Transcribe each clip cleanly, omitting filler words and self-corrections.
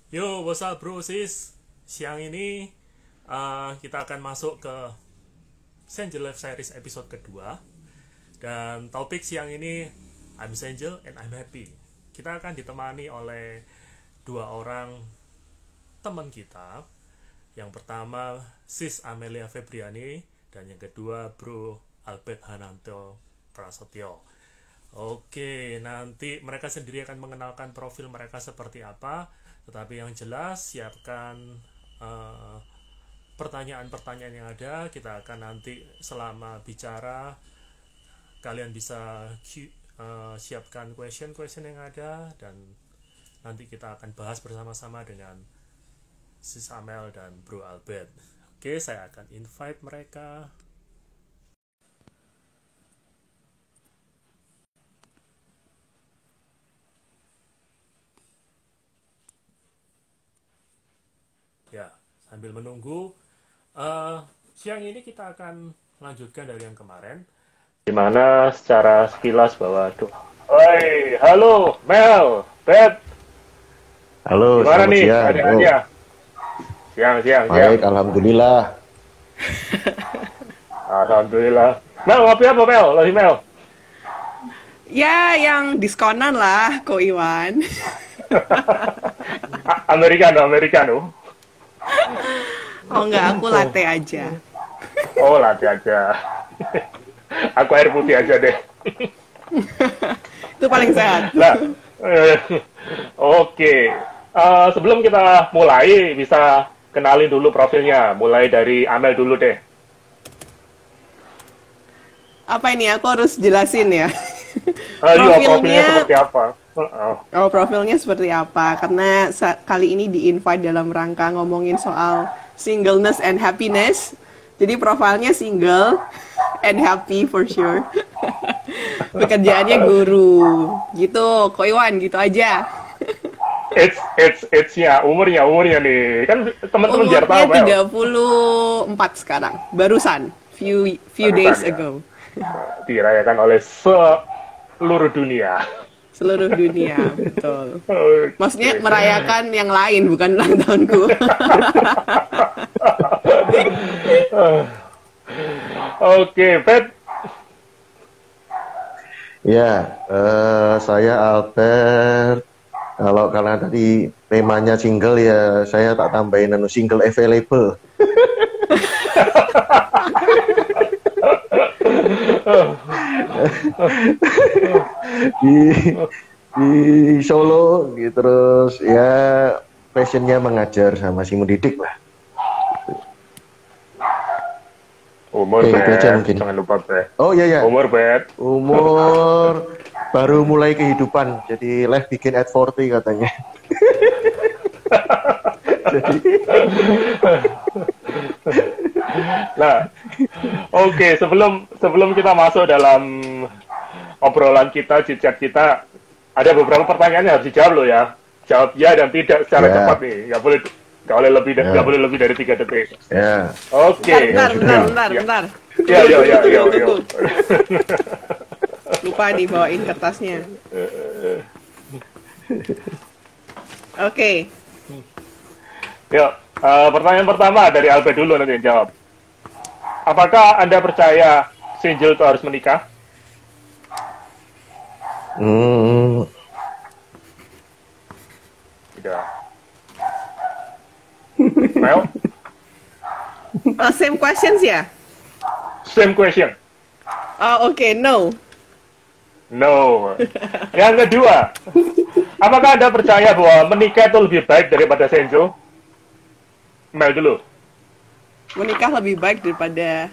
Yo, what's up bro sis? Siang ini kita akan masuk ke Senjel Live Series episode kedua. Dan topik siang ini I'm Senjel and I'm happy. Kita akan ditemani oleh dua orang teman kita. Yang pertama Sis Amelia Febriani dan yang kedua Bro Albert Hananto Prasetyo. Oke, nanti mereka sendiri akan mengenalkan profil mereka seperti apa. Tetapi yang jelas, siapkan pertanyaan-pertanyaan yang ada. Kita akan nanti selama bicara, kalian bisa siapkan question-question yang ada. Dan nanti kita akan bahas bersama-sama dengan Sis Amel dan Bro Albert. Oke, saya akan invite mereka. Ya, sambil menunggu, siang ini kita akan lanjutkan dari yang kemarin. Dimana secara sekilas bahwa, oi, halo, Mel, Beb, Halo, gimana selamat nih siang. keadaannya? Siang. Baik, alhamdulillah. Alhamdulillah. Mel, ngopi apa Mel? Lagi Mel? Ya, yang diskonan lah, Ko Iwan. Americano. Oh enggak, aku latte aja. Oh, latte aja. Aku air putih aja deh. Itu paling sehat. Nah, oke. Sebelum kita mulai, bisa kenalin dulu profilnya. Mulai dari Amel dulu deh. Apa ini? Aku harus jelasin ya. Profilnya seperti apa? Oh, profilnya seperti apa? Karena kali ini di-invite dalam rangka ngomongin soal singleness and happiness. Jadi profilnya single and happy for sure. Pekerjaannya guru. Gitu, Ko Iwan, gitu aja. It's ya, umurnya nih. Kan teman-teman biar tahu, Mel. Umurnya 34 sekarang. Barusan, few days ago. Dirayakan oleh seluruh dunia. Seluruh dunia, betul. Maksudnya merayakan yang lain, bukan ulang tahunku. Oke, Pet. Ya, saya Albert. Kalau karena tadi temanya single ya, saya tak tambahin single available. di Solo gitu, terus ya passionnya mengajar sama si mendidik lah. Umur, itu aja mungkin. Jangan lupa, Bet. Oh iya. Umur, Bet. Umur baru mulai kehidupan, jadi live begin at 40 katanya. Jadi Nah, oke, sebelum kita masuk dalam obrolan kita, chit-chat kita, ada beberapa pertanyaan yang harus dijawab loh ya. Jawab ya dan tidak secara cepat nih. Nggak boleh lebih dari 3 detik. ya. Oke. Bentar. Ya. Tunggu. Lupa dibawain kertasnya. Oke. Yuk, pertanyaan pertama dari Albert dulu nanti yang jawab. Apakah Anda percaya single itu harus menikah? Tidak. Well, Same questions ya? same question. Oh, oke, no. No. Yang kedua, apakah Anda percaya bahwa menikah itu lebih baik daripada senjo? Mel dulu. Menikah lebih baik daripada...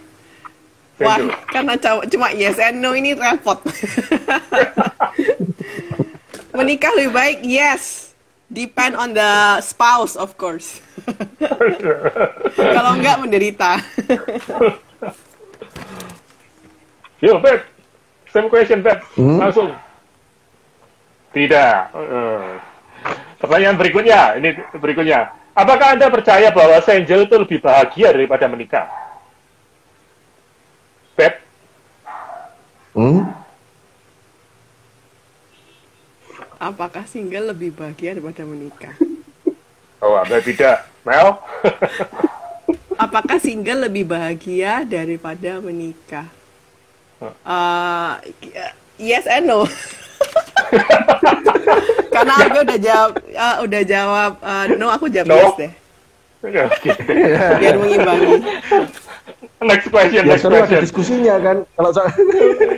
Senjo. Wah, karena cuma yes and no ini repot. Menikah lebih baik, yes. Depend on the spouse, of course. Kalau enggak, menderita. Yo, Beb. Same question, Beb. Langsung. Tidak. Pertanyaan berikutnya. Apakah Anda percaya bahwa single itu lebih bahagia daripada menikah? Beb? Apakah single lebih bahagia daripada menikah? Oh, Anda tidak. Mel? Apakah single lebih bahagia daripada menikah? Yes and no. Karena aku udah jawab no, aku jawab No. yes deh. Oke. Biar mengimbangi. Next question, Ya next seru ada question. diskusinya kan. Kalau soal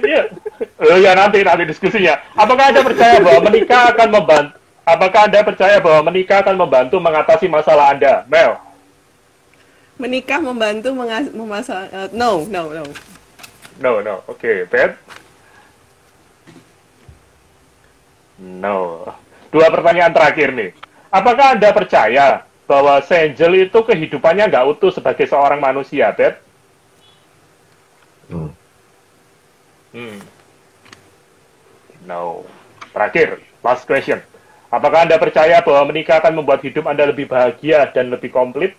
Iya. Ya nanti diskusinya. Apakah Anda percaya bahwa menikah akan membantu? Apakah Anda percaya bahwa menikah akan membantu mengatasi masalah Anda, Mel? Menikah membantu no. No. Oke, Beth? No. Dua pertanyaan terakhir nih. Apakah Anda percaya bahwa Angel itu kehidupannya nggak utuh sebagai seorang manusia, Beth? No. Terakhir, last question. Apakah Anda percaya bahwa menikah akan membuat hidup Anda lebih bahagia dan lebih komplit?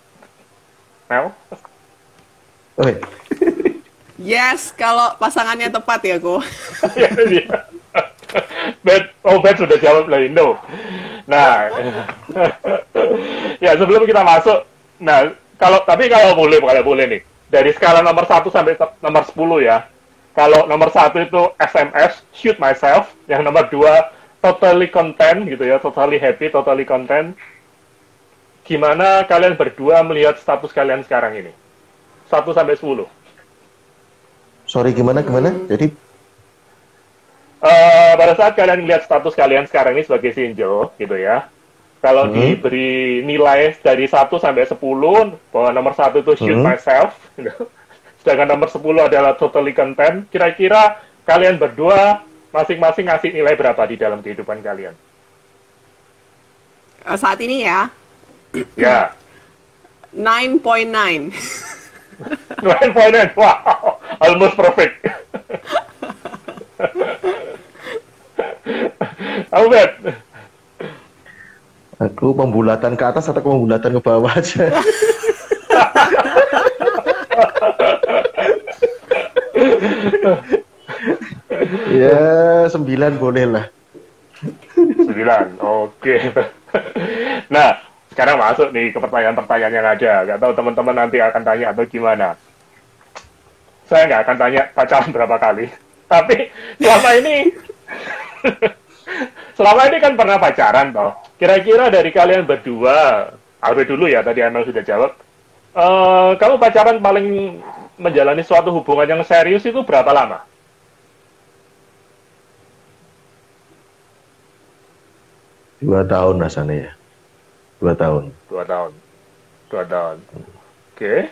Mel? Oke. Yes, kalau pasangannya tepat ya, kok. Beth sudah jawab lagi, no. Nah, ya sebelum kita masuk, nah kalau boleh nih, dari skala nomor 1 sampai nomor 10 ya. Kalau nomor 1 itu SMS, shoot myself. Yang nomor 2, totally content gitu ya, totally happy, totally content. Gimana kalian berdua melihat status kalian sekarang ini? 1 sampai 10. Sorry gimana? Jadi Pada saat kalian melihat status kalian sekarang ini sebagai single, gitu ya, kalau diberi nilai dari 1 sampai 10, bahwa nomor 1 itu shoot myself, gitu. Sedangkan nomor 10 adalah totally content, kira-kira kalian berdua masing-masing ngasih nilai berapa di dalam kehidupan kalian? Saat ini ya, Ya, 9.9. 9.9, wow, almost perfect. Albert, aku pembulatan ke atas atau pembulatan ke bawah aja? Ya 9 boleh lah. 9, oke. Nah, sekarang masuk nih ke pertanyaan-pertanyaan yang ada. Gak tahu teman-teman nanti akan tanya atau gimana. Saya nggak akan tanya pacaran berapa kali. Tapi selama ini kan pernah pacaran toh. Kira-kira dari kalian berdua, Albert dulu ya, tadi Amel sudah jawab. Kamu pacaran paling menjalani suatu hubungan yang serius itu berapa lama? Dua tahun rasanya ya. 2 tahun. 2 tahun. 2 tahun. Oke.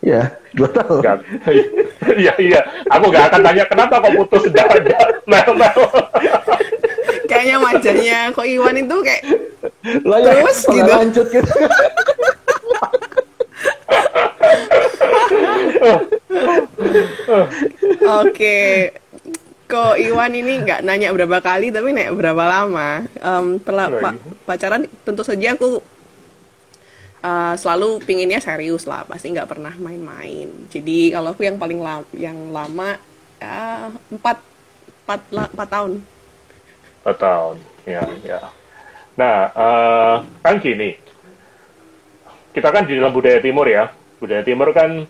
Ya, 2 tahun. Iya. Aku nggak akan tanya kenapa kok putus sedadak. Kayaknya wajahnya kok Iwan itu kayak Lah ya, terus kalau gitu. lanjut gitu. Oke. Kok Iwan ini nggak nanya berapa kali, tapi nanya berapa lama. Pacaran tentu saja aku selalu pinginnya serius lah, pasti nggak pernah main-main. Jadi kalau aku yang paling lama 4 tahun. 4 tahun, ya. Nah, kan gini, kita kan di dalam budaya timur ya. Budaya timur kan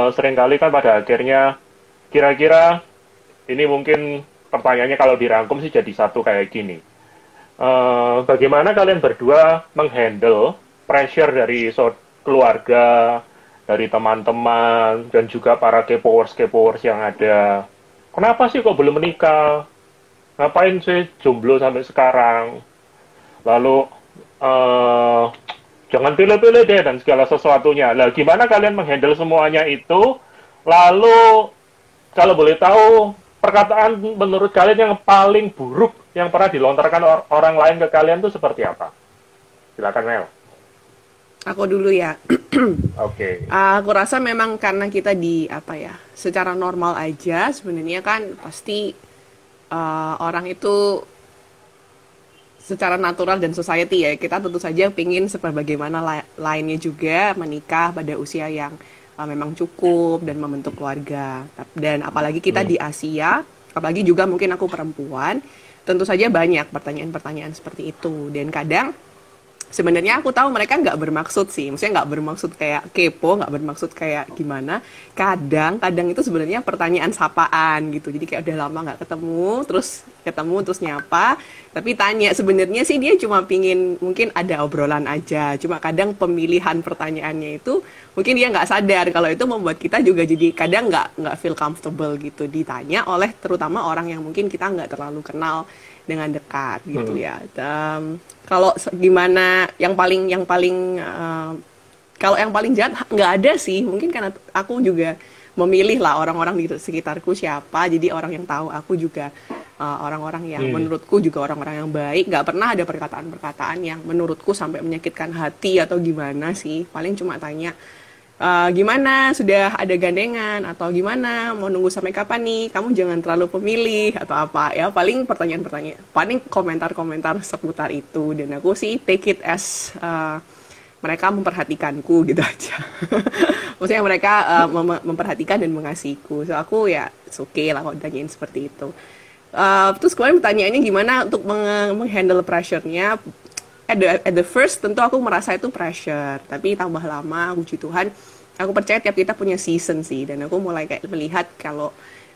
seringkali kan pada akhirnya kira-kira ini mungkin pertanyaannya kalau dirangkum sih jadi satu kayak gini. Bagaimana kalian berdua menghandle pressure dari keluarga, dari teman-teman, dan juga para K-popers yang ada? Kenapa sih kok belum menikah? Ngapain sih jomblo sampai sekarang? Lalu, jangan pilih-pilih deh, dan segala sesuatunya. Nah, gimana kalian menghandle semuanya itu? Lalu, kalau boleh tahu, perkataan menurut kalian yang paling buruk yang pernah dilontarkan orang lain ke kalian itu seperti apa? Silakan, Mel. Aku dulu ya. Oke. Aku rasa memang karena kita secara normal aja sebenarnya kan pasti orang itu secara natural dan society ya, kita tentu saja pingin sebagaimana lainnya juga menikah pada usia yang memang cukup dan membentuk keluarga. Dan apalagi kita di Asia, apalagi juga mungkin aku perempuan, tentu saja banyak pertanyaan-pertanyaan seperti itu. Dan kadang sebenarnya aku tahu mereka nggak bermaksud sih, maksudnya nggak bermaksud kayak kepo, nggak bermaksud kayak gimana. Kadang itu sebenarnya pertanyaan sapaan gitu. Jadi kayak udah lama nggak ketemu terus nyapa, tapi tanya sebenarnya sih dia cuma pingin mungkin ada obrolan aja. Cuma kadang pemilihan pertanyaannya itu mungkin dia nggak sadar kalau itu membuat kita juga jadi kadang nggak feel comfortable gitu ditanya oleh terutama orang yang mungkin kita nggak terlalu kenal dengan dekat gitu ya. Kalau gimana yang paling kalau yang paling jahat nggak ada sih, mungkin karena aku juga memilih lah orang-orang di sekitarku siapa, jadi orang yang tahu aku juga orang-orang yang menurutku juga orang-orang yang baik, nggak pernah ada perkataan-perkataan yang menurutku sampai menyakitkan hati atau gimana sih. Paling cuma tanya gimana, sudah ada gandengan atau gimana, mau nunggu sampai kapan nih, kamu jangan terlalu pemilih atau apa ya, paling pertanyaan-pertanyaan, paling komentar-komentar seputar itu. Dan aku sih take it as mereka memperhatikanku gitu aja. Maksudnya mereka memperhatikan dan mengasihiku, so aku ya it's okay lah kalau ditanyain seperti itu. Terus kemarin pertanyaannya gimana untuk menghandle pressure-nya. At the first tentu aku merasa itu pressure, tapi tambah lama puji Tuhan aku percaya tiap kita punya season sih, dan aku mulai kayak melihat kalau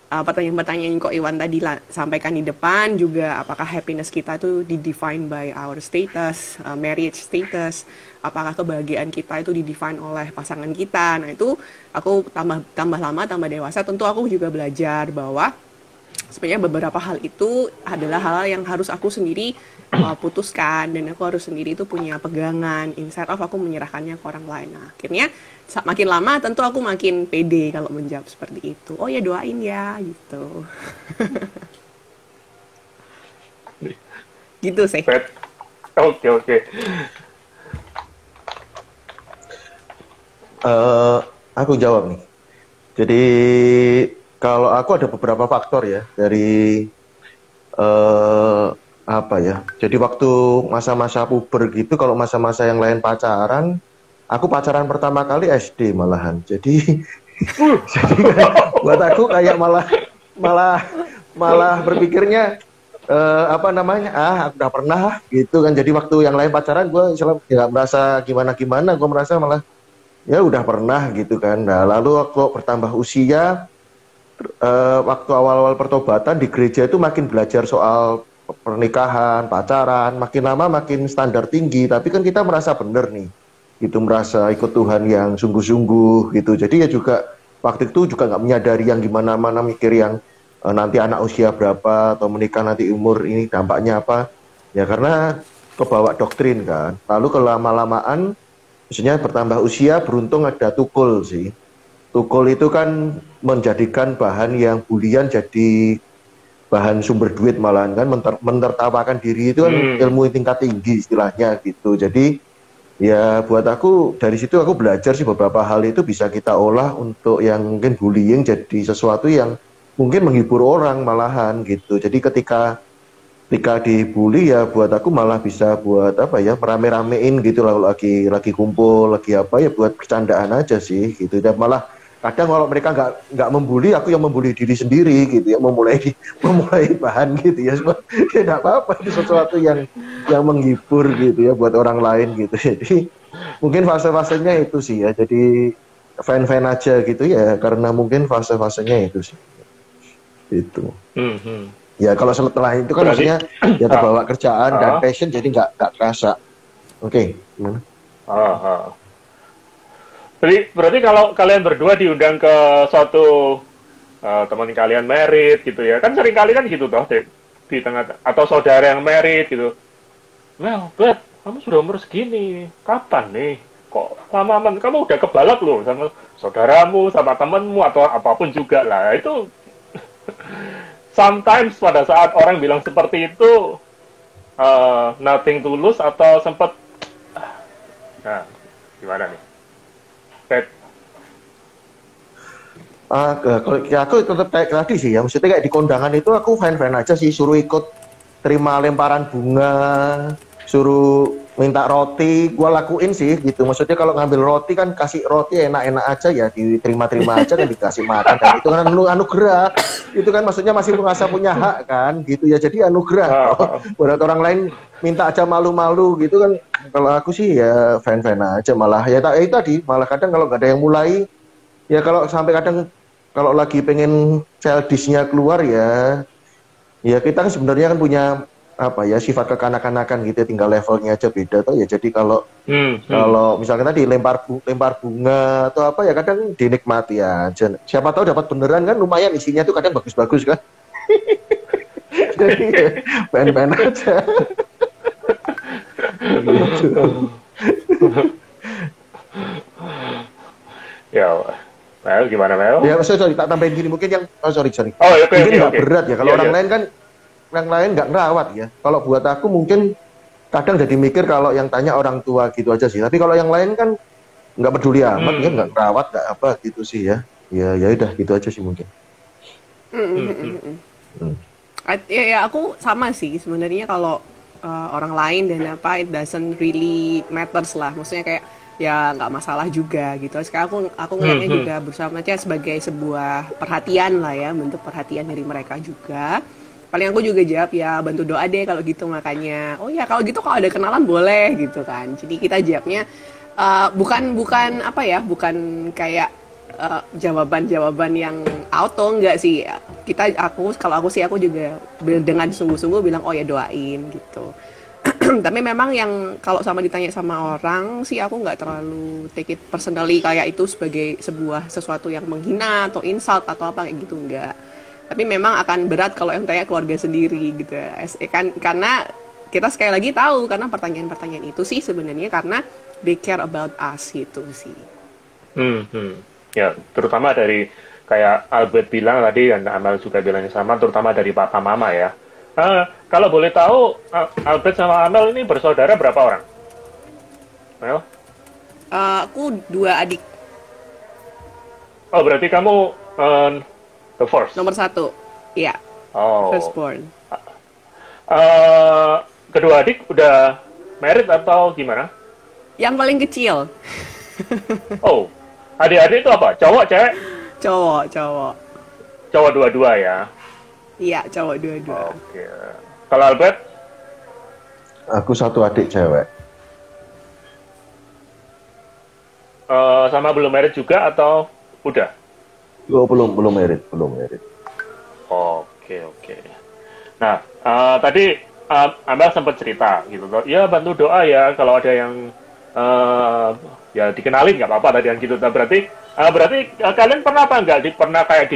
pertanyaan-pertanyaan yang kok Iwan tadi sampaikan di depan juga, apakah happiness kita itu di-define by our status, marriage status, apakah kebahagiaan kita itu di-define oleh pasangan kita. Nah itu aku tambah lama tambah dewasa tentu aku juga belajar bahwa sebenarnya beberapa hal itu adalah hal yang harus aku sendiri putuskan, dan aku harus sendiri itu punya pegangan instead of aku menyerahkannya ke orang lain. Nah, akhirnya makin lama tentu aku makin pede kalau menjawab seperti itu. Oh ya doain ya gitu. Gitu sih. Oke. Aku jawab nih. Jadi kalau aku ada beberapa faktor ya dari apa ya. Jadi waktu masa-masa puber gitu, kalau masa-masa yang lain pacaran, aku pacaran pertama kali SD malahan. Jadi buat aku kayak malah berpikirnya apa namanya, aku udah pernah gitu kan. Jadi waktu yang lain pacaran gue nggak merasa gimana-gimana, gue merasa malah ya udah pernah gitu kan. Nah lalu waktu bertambah usia, waktu awal-awal pertobatan di gereja itu makin belajar soal pernikahan, pacaran, makin lama makin standar tinggi, tapi kan kita merasa bener nih, itu merasa ikut Tuhan yang sungguh-sungguh gitu. Jadi ya juga waktu itu juga nggak menyadari yang gimana-mana, mikir yang nanti anak usia berapa atau menikah nanti umur ini dampaknya apa ya, karena kebawa doktrin kan. Lalu kelama-lamaan maksudnya bertambah usia, beruntung ada tukul sih. Tukul itu kan menjadikan bahan yang bulian jadi bahan sumber duit malahan kan, menertawakan diri itu kan ilmu tingkat tinggi istilahnya gitu. Jadi ya buat aku dari situ aku belajar sih beberapa hal itu bisa kita olah untuk yang mungkin bullying jadi sesuatu yang mungkin menghibur orang malahan gitu. Jadi ketika dibully ya buat aku malah bisa buat apa ya, merame-ramein gitu lah, lagi kumpul lagi apa ya, buat bercandaan aja sih gitu. Dan malah kadang kalau mereka nggak membuli, aku yang membuli diri sendiri gitu ya, memulai bahan gitu ya, ya nggak apa-apa, itu sesuatu yang menghibur gitu ya buat orang lain gitu. Jadi mungkin fase-fasenya itu sih ya, jadi fan-fan aja gitu ya, karena mungkin fase-fasenya itu sih itu. Ya kalau setelah itu kan maksudnya ya terbawa kerjaan dan passion, jadi nggak terasa. Oke, gimana? Berarti kalau kalian berdua diundang ke suatu teman kalian married gitu ya, kan sering kali kan gitu toh di tengah, atau saudara yang married gitu. Well, but kamu sudah umur segini, kapan nih? Kok lama kamu udah kebalap loh sama saudaramu, sama temanmu atau apapun juga lah. Itu sometimes pada saat orang bilang seperti itu nothing tulus atau sempat gimana nih? Kalau aku tetap kayak tadi sih ya, maksudnya kayak di kondangan itu aku fan-fan aja sih, suruh ikut terima lemparan bunga, suruh minta roti, gue lakuin sih gitu. Maksudnya kalau ngambil roti kan kasih roti enak-enak aja ya, diterima-terima aja kan dikasih makan. Dan itu kan anugerah. Itu kan maksudnya masih merasa punya hak kan gitu ya. Jadi anugerah. Buat orang lain minta aja malu-malu gitu kan. Kalau aku sih ya fan-fan aja malah. Ya itu tadi, malah kadang kalau nggak ada yang mulai, ya kalau sampai kadang kalau lagi pengen childish-nya keluar ya kita kan sebenarnya kan punya apa ya sifat kekanak-kanakan gitu, tinggal levelnya aja beda tuh ya. Jadi kalau kalau misalkan tadi lempar bunga atau apa ya kadang dinikmati aja. Siapa tahu dapat beneran kan, lumayan isinya tuh kadang bagus-bagus kan. Jadi ya, pengen aja. Gitu. Ya, Mel, gimana Mel? Ya, sorry, tak tambahin gini mungkin yang sorry. Oh, oke, mungkin nggak oke. berat ya. Kalau Iya, orang iya. lain kan yang lain nggak ngerawat ya. Kalau buat aku mungkin kadang jadi mikir kalau yang tanya orang tua gitu aja sih. Tapi kalau yang lain kan nggak peduli amat ya, nggak ngerawat nggak apa gitu sih ya. Ya udah gitu aja sih mungkin. Ya aku sama sih sebenarnya kalau orang lain dan apa it doesn't really matters lah. Maksudnya kayak ya nggak masalah juga gitu. Sekarang aku ngeliatnya juga bersamanya sebagai sebuah perhatian lah ya, bentuk perhatian dari mereka juga. Paling aku juga jawab ya bantu doa deh kalau gitu, makanya oh ya kalau gitu kalau ada kenalan boleh gitu kan. Jadi kita jawabnya bukan apa ya, bukan kayak jawaban-jawaban yang auto, enggak sih. Kalau aku sih aku juga dengan sungguh-sungguh bilang oh ya doain gitu. Tapi memang yang kalau sama ditanya sama orang sih aku nggak terlalu take it personally kayak itu sebagai sesuatu yang menghina atau insult atau apa kayak gitu, enggak. Tapi memang akan berat kalau yang tanya keluarga sendiri gitu kan, karena kita sekali lagi tahu karena pertanyaan-pertanyaan itu sih sebenarnya karena they care about us gitu sih. Ya, terutama dari kayak Albert bilang tadi dan Amel juga bilangnya sama, terutama dari papa mama ya. Kalau boleh tahu, Albert sama Amel ini bersaudara berapa orang? Amel? Aku 2 adik. Oh, berarti kamu the first? Nomor 1, iya. Oh. Firstborn. Kedua adik udah married atau gimana? Yang paling kecil. Oh, adik-adik itu apa? Cowok, cewek? Cowok. Cowok dua-dua ya? Iya, cowok 2. Oke. Kalau Albert? Aku 1 adik cewek. Sama belum married juga atau udah? Oh, belum married. Oke. Nah, tadi Amel sempat cerita gitu loh. Ya bantu doa ya kalau ada yang ya dikenalin nggak apa-apa tadi yang gitu. Nah, berarti kalian pernah apa nggak? Pernah kayak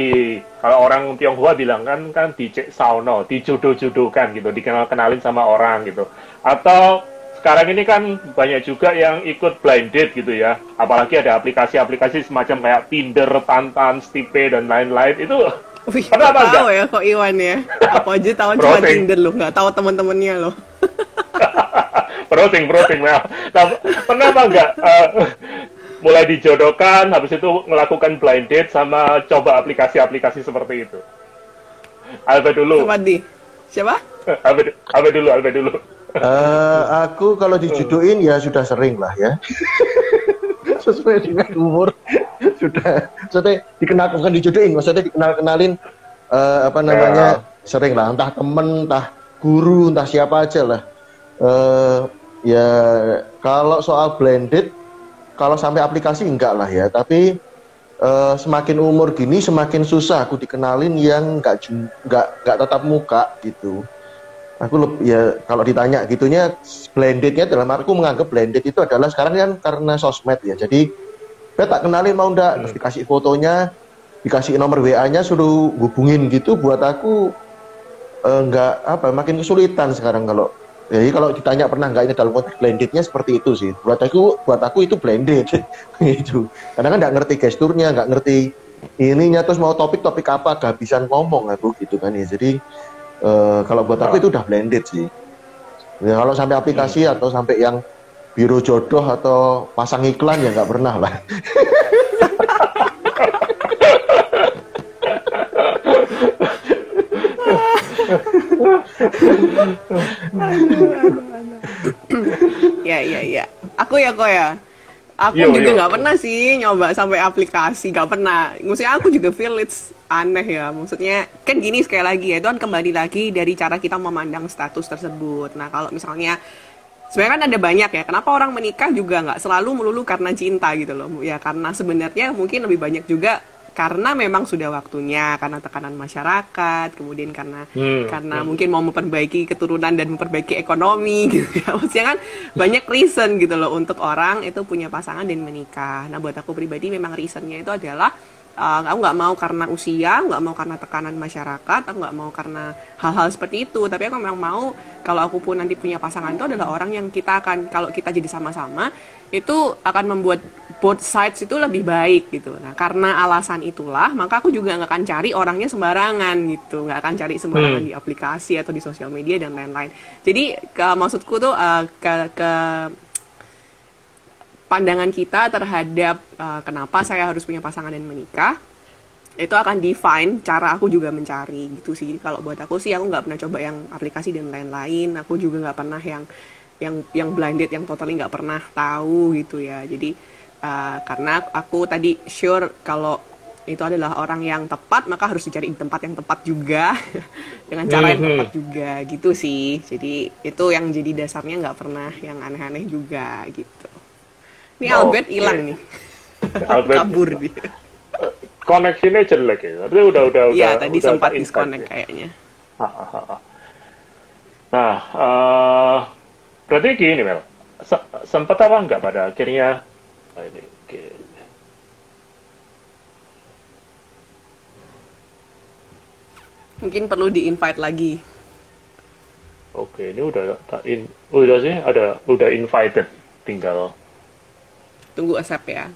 kalau orang Tionghoa bilang kan di sauno, dijodoh-jodohkan gitu, dikenalin sama orang gitu. Atau sekarang ini kan banyak juga yang ikut blind date gitu ya. Apalagi ada aplikasi-aplikasi semacam kayak Tinder, Tantan, Stipe dan lain-lain itu. Wih, pernah apa enggak? tahu ya kok Iwan ya. Apa aja tahu cuma Tinder lo, nggak tahu teman-temannya lo. Browsing Mel. Nah, pernah apa enggak mulai dijodohkan, habis itu melakukan blind date sama coba aplikasi-aplikasi seperti itu? Albert dulu. Siapa? Albert dulu. Aku kalau dijodohin ya sudah sering lah ya. Sesuai dengan umur sudah bukan dijodohin, maksudnya dikenalin sering lah, entah temen, entah guru, entah siapa aja lah. Ya kalau soal blended, kalau sampai aplikasi enggak lah ya, tapi semakin umur gini semakin susah aku dikenalin yang enggak tatap muka gitu. Aku ya kalau ditanya gitunya blendednya dalam aku menganggap blended itu adalah sekarang kan karena sosmed ya. Jadi tak kenalin mau enggak, terus dikasih fotonya, dikasih nomor WA-nya, suruh hubungin gitu. Buat aku makin kesulitan sekarang kalau. Jadi kalau ditanya pernah nggak ini dalam konteks blendednya seperti itu sih. Buat aku itu blended gitu. Karena kan nggak ngerti gesturnya, nggak ngerti ininya, terus mau topik apa kehabisan ngomong aku gitu kan ya. Jadi kalau buat aku itu udah blended sih. Ya, kalau sampai aplikasi atau sampai yang biro jodoh atau pasang iklan ya nggak pernah lah. Ya. Aku ya kok ya. Aku juga nggak pernah sih nyoba sampai aplikasi, nggak pernah. Maksudnya aku juga feel it's aneh ya. Maksudnya kan gini sekali lagi ya, itu kan kembali lagi dari cara kita memandang status tersebut. Nah kalau misalnya sebenarnya kan ada banyak ya. Kenapa orang menikah juga nggak selalu melulu karena cinta gitu loh. Ya karena sebenarnya mungkin lebih banyak juga karena memang sudah waktunya, karena tekanan masyarakat, kemudian karena mungkin mau memperbaiki keturunan dan memperbaiki ekonomi gitu ya. Maksudnya kan banyak reason gitu loh untuk orang itu punya pasangan dan menikah. Nah buat aku pribadi memang reasonnya itu adalah aku nggak mau karena usia, nggak mau karena tekanan masyarakat, aku nggak mau karena hal-hal seperti itu. Tapi aku memang mau kalau aku pun nanti punya pasangan itu adalah orang yang kita akan, kalau kita jadi sama-sama, itu akan membuat both sides itu lebih baik gitu. Nah karena alasan itulah, maka aku juga nggak akan cari orangnya sembarangan gitu, nggak akan cari sembarangan di aplikasi atau di sosial media dan lain-lain. Jadi maksudku tuh ke pandangan kita terhadap kenapa saya harus punya pasangan dan menikah, itu akan define cara aku juga mencari gitu sih. Kalau buat aku sih, aku nggak pernah coba yang aplikasi dan lain-lain. Aku juga nggak pernah yang blinded, yang totally nggak pernah tahu gitu ya. Jadi karena aku tadi sure kalau itu adalah orang yang tepat, maka harus dicari di tempat yang tepat juga dengan cara yang tepat juga gitu sih. Jadi itu yang jadi dasarnya, nggak pernah yang aneh-aneh juga gitu. Ini Albert hilang nih. Albert Kabur dia. Koneksinya jelek ya. Tapi udah. Iya, tadi udah sempat disconnect ya. kayaknya. Nah, berarti gini Mel. Sempat apa enggak pada akhirnya ini Mungkin perlu di-invite lagi. Oke, ini udah sih, udah invited, tinggal Tunggu accept ya.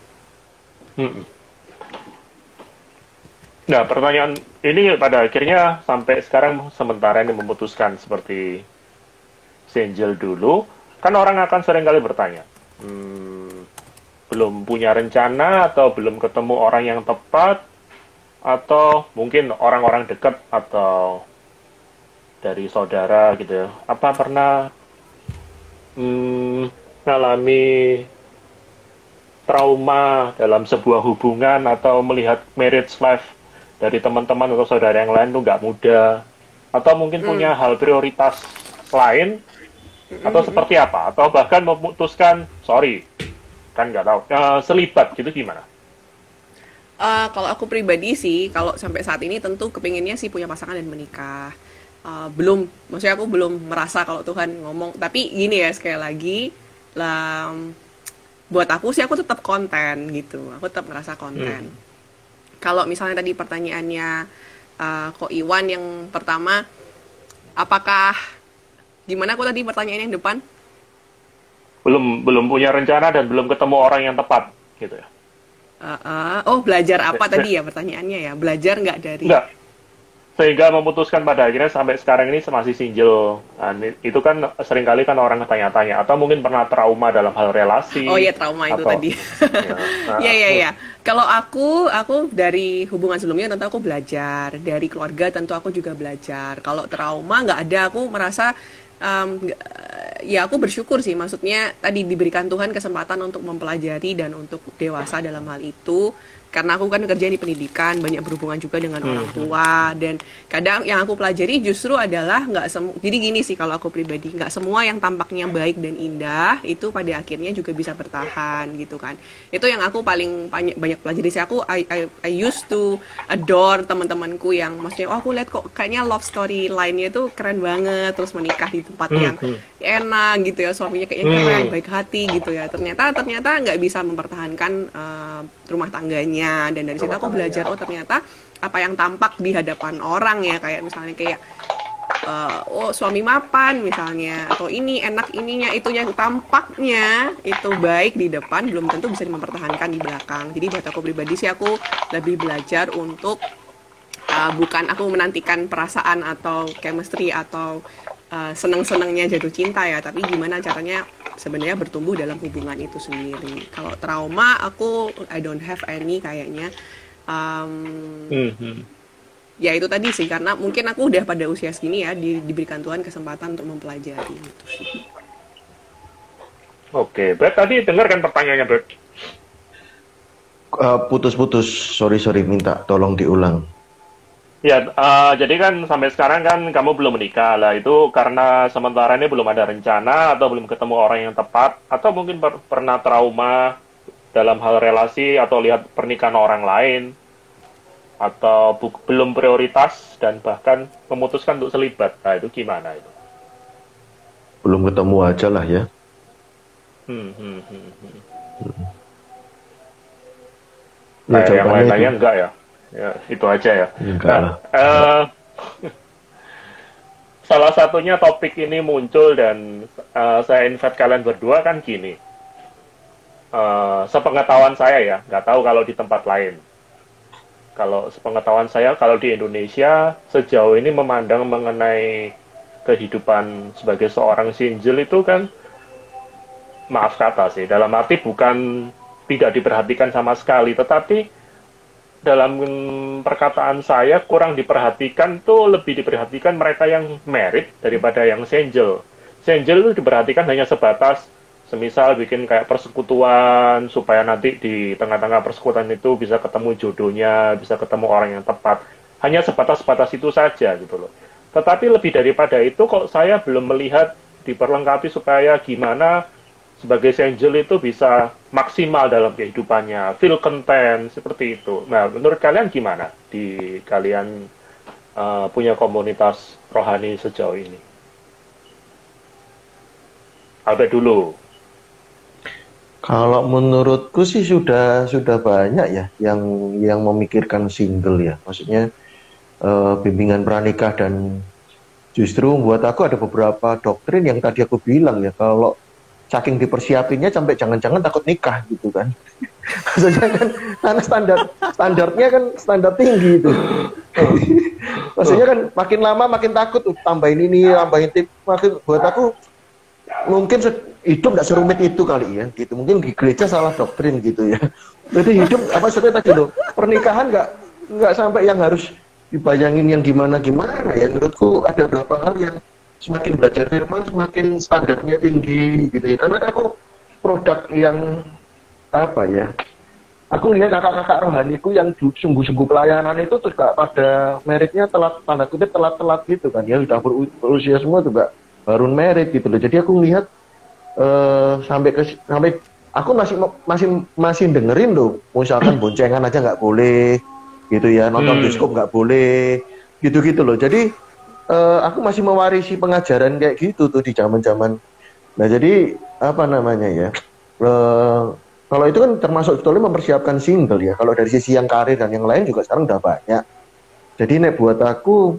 Nah, pertanyaan ini pada akhirnya sampai sekarang sementara ini memutuskan seperti Angel dulu, kan orang akan sering kali bertanya, belum punya rencana atau belum ketemu orang yang tepat, atau mungkin orang-orang dekat atau dari saudara gitu ya. Apa pernah ngalami trauma dalam sebuah hubungan atau melihat marriage life dari teman-teman atau saudara yang lain tuh nggak mudah, atau mungkin punya hal prioritas lain, atau seperti apa, atau bahkan memutuskan sorry kan nggak tahu selibat gitu, gimana? Kalau aku pribadi sih, kalau sampai saat ini tentu kepinginnya sih punya pasangan dan menikah. Maksudnya aku belum merasa kalau Tuhan ngomong, tapi gini ya, sekali lagi buat aku sih, aku tetap konten gitu, aku tetap merasa konten. Kalau misalnya tadi pertanyaannya Ko Iwan yang pertama, apakah gimana aku tadi pertanyaan yang depan? Belum punya rencana dan belum ketemu orang yang tepat gitu ya. Belajar apa tadi ya pertanyaannya ya? Belajar nggak dari? Enggak. Sehingga memutuskan pada akhirnya sampai sekarang ini masih single. Nah, itu kan seringkali kan orang tanya-tanya, atau mungkin pernah trauma dalam hal relasi. Oh iya, trauma itu tadi. Iya. Kalau aku dari hubungan sebelumnya tentu aku belajar, dari keluarga tentu aku juga belajar. Kalau trauma nggak ada, aku merasa ya aku bersyukur sih, maksudnya tadi diberikan Tuhan kesempatan untuk mempelajari dan untuk dewasa dalam hal itu. Karena aku kan kerja di pendidikan, banyak berhubungan juga dengan orang tua, dan kadang yang aku pelajari justru adalah jadi gini sih kalau aku pribadi, nggak semua yang tampaknya baik dan indah itu pada akhirnya juga bisa bertahan gitu kan. Itu yang aku paling banyak pelajari sih. Aku I used to adore teman-temanku yang maksudnya aku lihat kok kayaknya love story lainnya itu keren banget, terus menikah di tempat yang enak gitu ya, suaminya kayaknya keren, baik hati gitu ya. Ternyata nggak bisa mempertahankan rumah tangganya. Dan dari situ aku belajar, ternyata apa yang tampak di hadapan orang ya, kayak misalnya suami mapan misalnya, atau ini enak ininya, itu yang tampaknya itu baik di depan belum tentu bisa mempertahankan di belakang. Jadi buat aku pribadi sih, aku lebih belajar untuk bukan aku menantikan perasaan atau chemistry atau seneng-senengnya jatuh cinta ya, tapi gimana caranya sebenarnya bertumbuh dalam hubungan itu sendiri. Kalau trauma, I don't have any kayaknya. Ya itu tadi sih, karena mungkin aku udah pada usia segini ya, diberikan Tuhan kesempatan untuk mempelajari gitu sih. Oke, Brad tadi dengar kan pertanyaannya, Brad? Putus-putus, sorry, minta tolong diulang. Ya, jadi kan sampai sekarang kan kamu belum menikah lah. Itu karena sementara ini belum ada rencana atau belum ketemu orang yang tepat, atau mungkin pernah trauma dalam hal relasi atau lihat pernikahan orang lain, atau belum prioritas dan bahkan memutuskan untuk selibat. Nah, itu gimana itu? Belum ketemu aja lah ya. Nah, yang jawabannya lain-lainnya itu. enggak ya? Ya, itu aja ya. Enggak lah. Salah satunya topik ini muncul dan saya invite kalian berdua kan gini. Sepengetahuan saya ya, nggak tahu kalau di tempat lain. Kalau sepengetahuan saya, kalau di Indonesia sejauh ini memandang mengenai kehidupan sebagai seorang single itu kan, maaf kata sih, dalam arti bukan tidak diperhatikan sama sekali, tetapi dalam perkataan saya kurang diperhatikan tuh lebih diperhatikan mereka yang married daripada yang single. Single itu diperhatikan hanya sebatas semisal bikin kayak persekutuan supaya nanti di tengah-tengah persekutuan itu bisa ketemu jodohnya, bisa ketemu orang yang tepat. Hanya sebatas-batas itu saja gitu loh. Tetapi lebih daripada itu kok saya belum melihat diperlengkapi supaya gimana sebagai single itu bisa maksimal dalam kehidupannya, feel content, seperti itu. Nah, menurut kalian gimana di kalian punya komunitas rohani sejauh ini? Albert dulu. Kalau menurutku sih sudah banyak ya yang memikirkan single ya. Maksudnya bimbingan pranikah, dan justru buat aku ada beberapa doktrin yang tadi aku bilang ya, kalau saking dipersiapinnya sampai jangan-jangan takut nikah gitu kan. Maksudnya kan karena standarnya kan standar tinggi itu. Maksudnya kan makin lama makin takut, tambahin ini, tambahin tip, makin buat aku mungkin hidup nggak serumit itu kali ya gitu. Mungkin di gereja salah doktrin gitu ya. Jadi hidup apa seperti tadi loh, pernikahan nggak sampai yang harus dibayangin yang gimana ya. Menurutku ada beberapa hal yang semakin belajar firman semakin standarnya tinggi gitu ya. Karena aku produk yang apa ya, aku lihat kakak-kakak rohaniku yang sungguh-sungguh pelayanan itu juga pada meritnya telat, tanda kutip telat-telat gitu kan ya, udah berusia semua juga baru merit gitu loh. Jadi aku lihat sampai aku masih dengerin loh, misalkan boncengan aja nggak boleh gitu ya, nonton bioskop nggak boleh gitu loh. Jadi aku masih mewarisi pengajaran kayak gitu tuh di zaman-zaman. Nah jadi apa namanya ya, kalau itu kan termasuk sebetulnya mempersiapkan single ya. Kalau dari sisi yang karir dan yang lain juga sekarang udah banyak. Jadi nek buat aku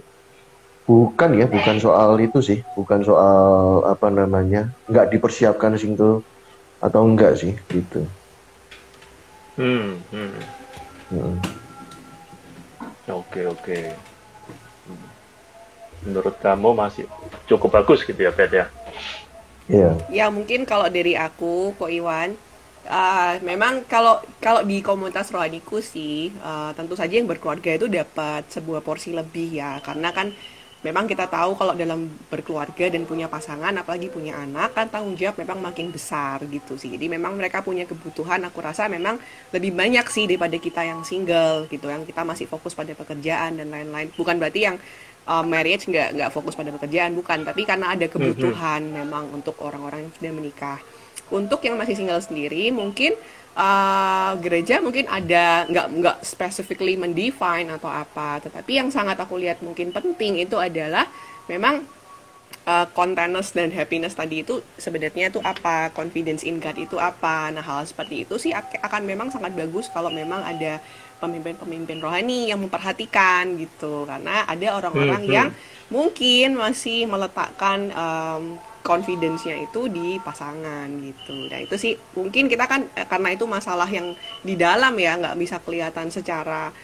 bukan soal itu sih, bukan soal apa namanya nggak dipersiapkan single atau enggak sih gitu. Oke. Menurut kamu masih cukup bagus gitu ya, Pet ya? Iya. Ya mungkin kalau dari aku, Ko Iwan, memang kalau di komunitas rohaniku sih, tentu saja yang berkeluarga itu dapat sebuah porsi lebih ya, karena kan memang kita tahu kalau dalam berkeluarga dan punya pasangan, apalagi punya anak, kan tanggung jawab memang makin besar gitu sih. Jadi memang mereka punya kebutuhan, aku rasa memang lebih banyak sih daripada kita yang single gitu, yang kita masih fokus pada pekerjaan dan lain-lain. Bukan berarti yang marriage nggak fokus pada pekerjaan, bukan, tapi karena ada kebutuhan memang untuk orang-orang yang sudah menikah. Untuk yang masih single sendiri, mungkin gereja mungkin ada nggak specifically mendefine atau apa, tetapi yang sangat aku lihat mungkin penting itu adalah memang contentness dan happiness tadi itu sebenarnya itu apa, confidence in God itu apa. Nah hal seperti itu sih akan memang sangat bagus kalau memang ada pemimpin-pemimpin rohani yang memperhatikan gitu, karena ada orang-orang yang mungkin masih meletakkan confidence-nya itu di pasangan gitu. Nah itu sih mungkin kita kan karena itu masalah yang di dalam ya, nggak bisa kelihatan secara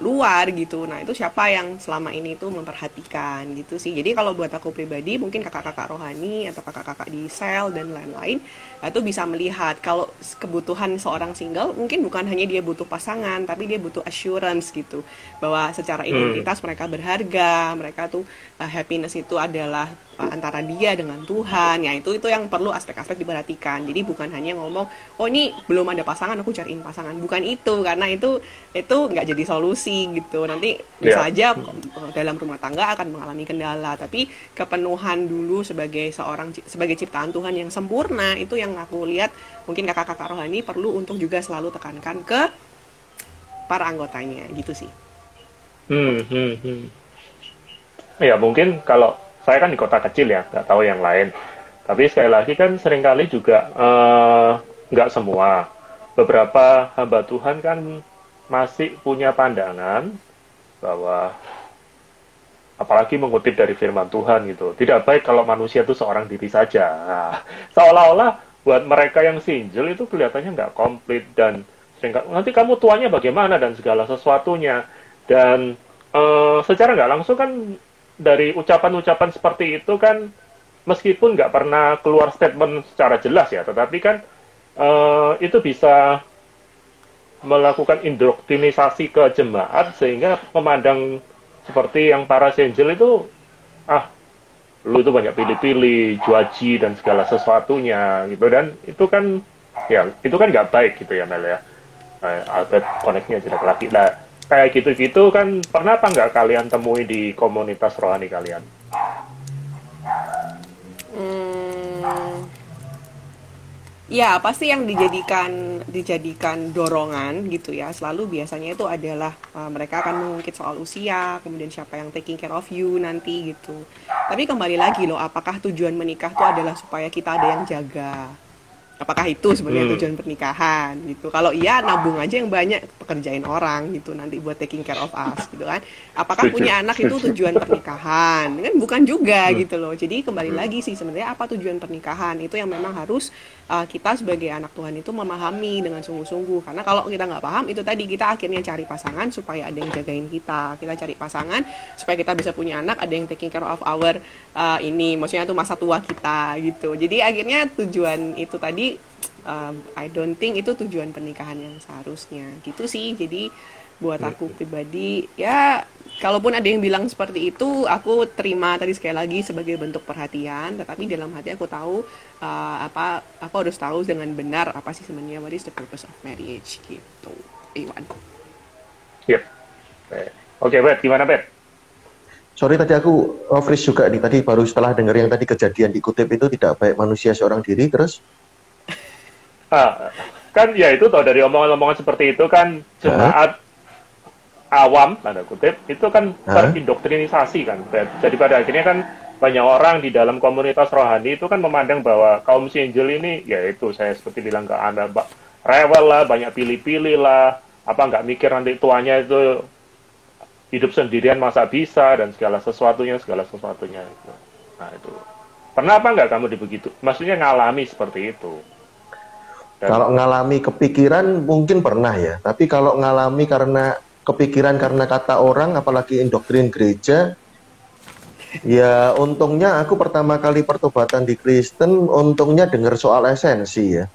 luar gitu. Nah itu siapa yang selama ini tuh memperhatikan gitu sih. Jadi kalau buat aku pribadi, mungkin kakak-kakak rohani atau kakak-kakak di sel dan lain-lain itu bisa melihat kalau kebutuhan seorang single mungkin bukan hanya dia butuh pasangan, tapi dia butuh assurance gitu, bahwa secara identitas mereka berharga, mereka tuh happiness itu adalah antara dia dengan Tuhan, ya itu yang perlu aspek-aspek diperhatikan. Jadi bukan hanya ngomong, oh ini belum ada pasangan, aku cariin pasangan. Bukan itu, karena itu nggak jadi solusi gitu. Nanti bisa aja dalam rumah tangga akan mengalami kendala. Tapi kepenuhan dulu sebagai ciptaan Tuhan yang sempurna, itu yang aku lihat mungkin kakak-kakak rohani perlu untuk juga selalu tekankan ke para anggotanya gitu sih. Ya mungkin kalau saya kan di kota kecil ya, nggak tahu yang lain. Tapi sekali lagi kan seringkali juga nggak semua. Beberapa hamba Tuhan kan masih punya pandangan bahwa apalagi mengutip dari firman Tuhan gitu, tidak baik kalau manusia itu seorang diri saja. Nah, seolah-olah buat mereka yang single itu kelihatannya nggak komplit dan nanti kamu tuanya bagaimana dan segala sesuatunya. Dan secara nggak langsung kan dari ucapan-ucapan seperti itu kan meskipun nggak pernah keluar statement secara jelas ya, tetapi kan itu bisa melakukan indoktrinisasi ke jemaat sehingga memandang seperti yang para single itu, lu itu banyak pilih-pilih, juaji dan segala sesuatunya gitu. Dan itu kan nggak baik gitu ya Mel ya. Albert koneknya tidak lagi lah. Kayak gitu-gitu kan pernah apa nggak kalian temui di komunitas rohani kalian? Ya, pasti yang dijadikan dorongan gitu ya. Selalu biasanya itu adalah mereka akan mengungkit soal usia, kemudian siapa yang taking care of you nanti gitu. Tapi kembali lagi loh, apakah tujuan menikah itu adalah supaya kita ada yang jaga? Apakah itu sebenarnya tujuan pernikahan gitu? Kalau iya, nabung aja yang banyak, pekerjain orang gitu nanti buat taking care of us gitu kan. Apakah punya anak itu tujuan pernikahan? Kan bukan juga gitu loh. Jadi kembali lagi sih sebenarnya apa tujuan pernikahan? Itu yang memang harus kita sebagai anak Tuhan itu memahami dengan sungguh-sungguh. Karena kalau kita nggak paham, itu tadi kita akhirnya cari pasangan supaya ada yang jagain kita. Kita cari pasangan supaya kita bisa punya anak, ada yang taking care of our maksudnya itu masa tua kita gitu. Jadi akhirnya tujuan itu tadi I don't think itu tujuan pernikahan yang seharusnya gitu sih. Jadi buat aku pribadi ya, kalaupun ada yang bilang seperti itu, aku terima tadi sekali lagi sebagai bentuk perhatian. Tetapi dalam hati aku tahu aku harus tahu dengan benar apa sih sebenarnya what is the purpose of marriage gitu. Iwan. Yep. Oke, Bet, gimana Bet? Sorry tadi aku freeze juga nih, tadi baru setelah dengar yang tadi kejadian dikutip itu tidak baik manusia seorang diri, terus? Kan ya itu tau dari omongan-omongan seperti itu kan jemaat awam, tanda kutip, itu kan terindoktrinisasi kan. Jadi pada akhirnya kan banyak orang di dalam komunitas rohani itu kan memandang bahwa kaum single ini, ya itu saya seperti bilang ke Anda, rewel lah, banyak pilih-pilih lah, nggak mikir nanti tuanya itu hidup sendirian masa bisa dan segala sesuatunya itu. Nah itu pernah apa nggak kamu begitu? Maksudnya ngalami seperti itu? Kalau ngalami kepikiran mungkin pernah ya, tapi kalau ngalami karena kepikiran karena kata orang, apalagi indoktrin gereja, ya untungnya aku pertama kali pertobatan di Kristen, untungnya dengar soal esensi ya.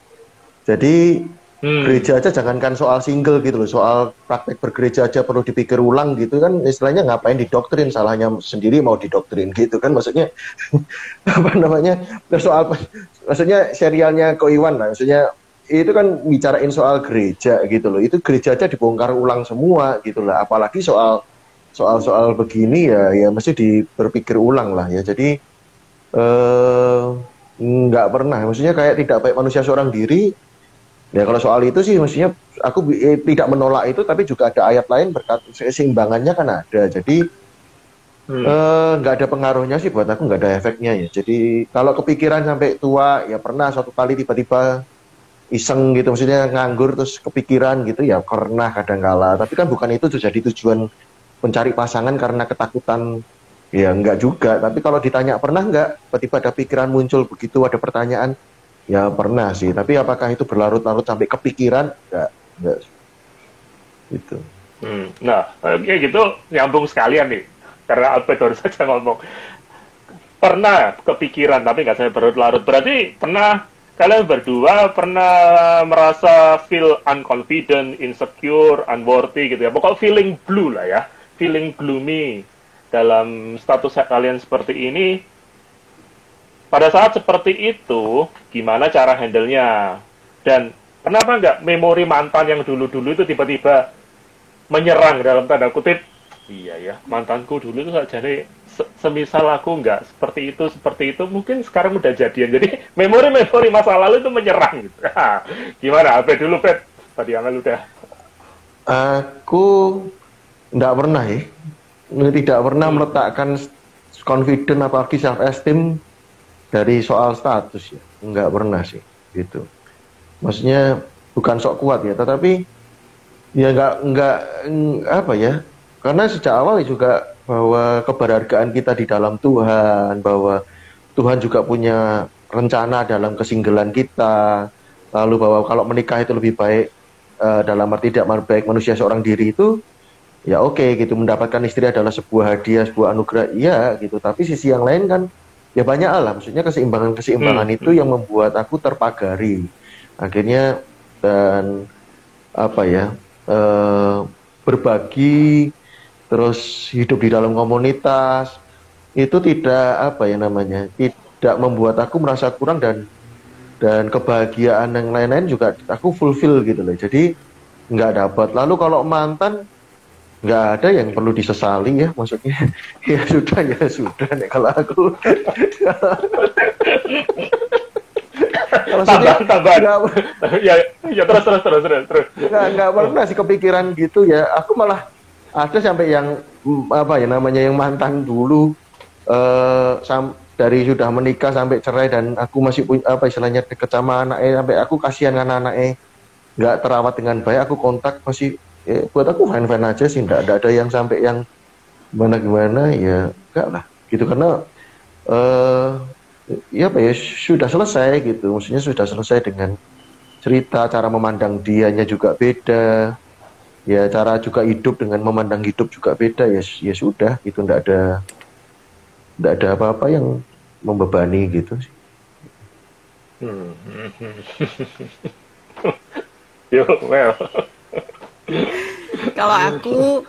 Jadi gereja aja jangankan soal single gitu loh, soal praktek bergereja aja perlu dipikir ulang gitu kan, istilahnya ngapain didoktrin, salahnya sendiri mau didoktrin gitu kan, maksudnya maksudnya serialnya Ko Iwan lah, maksudnya itu kan bicarain soal gereja gitu loh, itu gereja aja dibongkar ulang semua gitu lah, apalagi soal begini ya mesti berpikir ulang lah ya. Jadi nggak pernah, maksudnya kayak tidak baik manusia seorang diri. Ya kalau soal itu sih mestinya aku tidak menolak itu, tapi juga ada ayat lain berkat keseimbangannya kan ada. Jadi nggak ada pengaruhnya sih buat aku, nggak ada efeknya ya. Jadi kalau kepikiran sampai tua ya pernah suatu kali tiba-tiba iseng gitu, maksudnya nganggur terus kepikiran gitu ya pernah kadang-kala. Tapi kan bukan itu jadi tujuan mencari pasangan karena ketakutan, ya enggak juga. Tapi kalau ditanya pernah nggak, tiba-tiba ada pikiran muncul begitu, ada pertanyaan. Ya pernah sih, tapi apakah itu berlarut-larut sampai kepikiran? Enggak. Gitu. Nah, kayak gitu nyambung sekalian nih. Karena Albert baru saja ngomong. Pernah kepikiran, tapi nggak sampai berlarut-larut. Berarti kalian berdua pernah merasa feel unconfident, insecure, unworthy gitu ya. Pokoknya feeling blue lah ya. Feeling gloomy dalam status kalian seperti ini. pada saat seperti itu, gimana cara handle-nya? Dan kenapa nggak memori mantan yang dulu-dulu itu tiba-tiba menyerang dalam tanda kutip? Iya ya, mantanku dulu itu jadi semisal aku nggak seperti itu, mungkin sekarang udah jadian. Jadi memori-memori masa lalu itu menyerang gitu. Gimana? Apa dulu, Pet? Tadi Amel udah. Aku nggak pernah ya. Tidak pernah meletakkan confident apalagi self esteem dari soal status ya. Nggak pernah sih gitu. Maksudnya bukan sok kuat ya, tetapi ya nggak apa ya, karena sejak awal juga bahwa keberhargaan kita di dalam Tuhan, bahwa Tuhan juga punya rencana dalam kesinggelan kita, lalu bahwa kalau menikah itu lebih baik dalam arti tidak baik manusia seorang diri itu ya oke gitu, mendapatkan istri adalah sebuah hadiah, sebuah anugerah, iya gitu, tapi sisi yang lain kan ya banyak alam, maksudnya keseimbangan itu yang membuat aku terpagari akhirnya, dan apa ya, berbagi terus hidup di dalam komunitas itu tidak apa ya namanya, tidak membuat aku merasa kurang, dan kebahagiaan yang lain-lain juga aku fulfill gitu loh, jadi nggak dapat. Lalu kalau mantan nggak ada yang perlu disesali ya, maksudnya ya sudah nih kalau aku. Tambah. Ya terus. Nggak pernah sih kepikiran gitu ya. Aku malah ada sampai yang apa ya namanya, yang mantan dulu dari sudah menikah sampai cerai, dan aku masih punya apa istilahnya deket sama anaknya, sampai aku kasihan kan anaknya nggak terawat dengan baik, aku kontak masih buat aku fine aja sih, nggak ada yang sampai yang gimana ya, enggak lah gitu, karena ya apa ya, sudah selesai gitu, maksudnya sudah selesai dengan cerita, cara memandang dianya juga beda ya, cara juga hidup dengan memandang hidup juga beda ya sudah gitu, nggak ada apa-apa yang membebani gitu sih. Yo, well. Kalau aku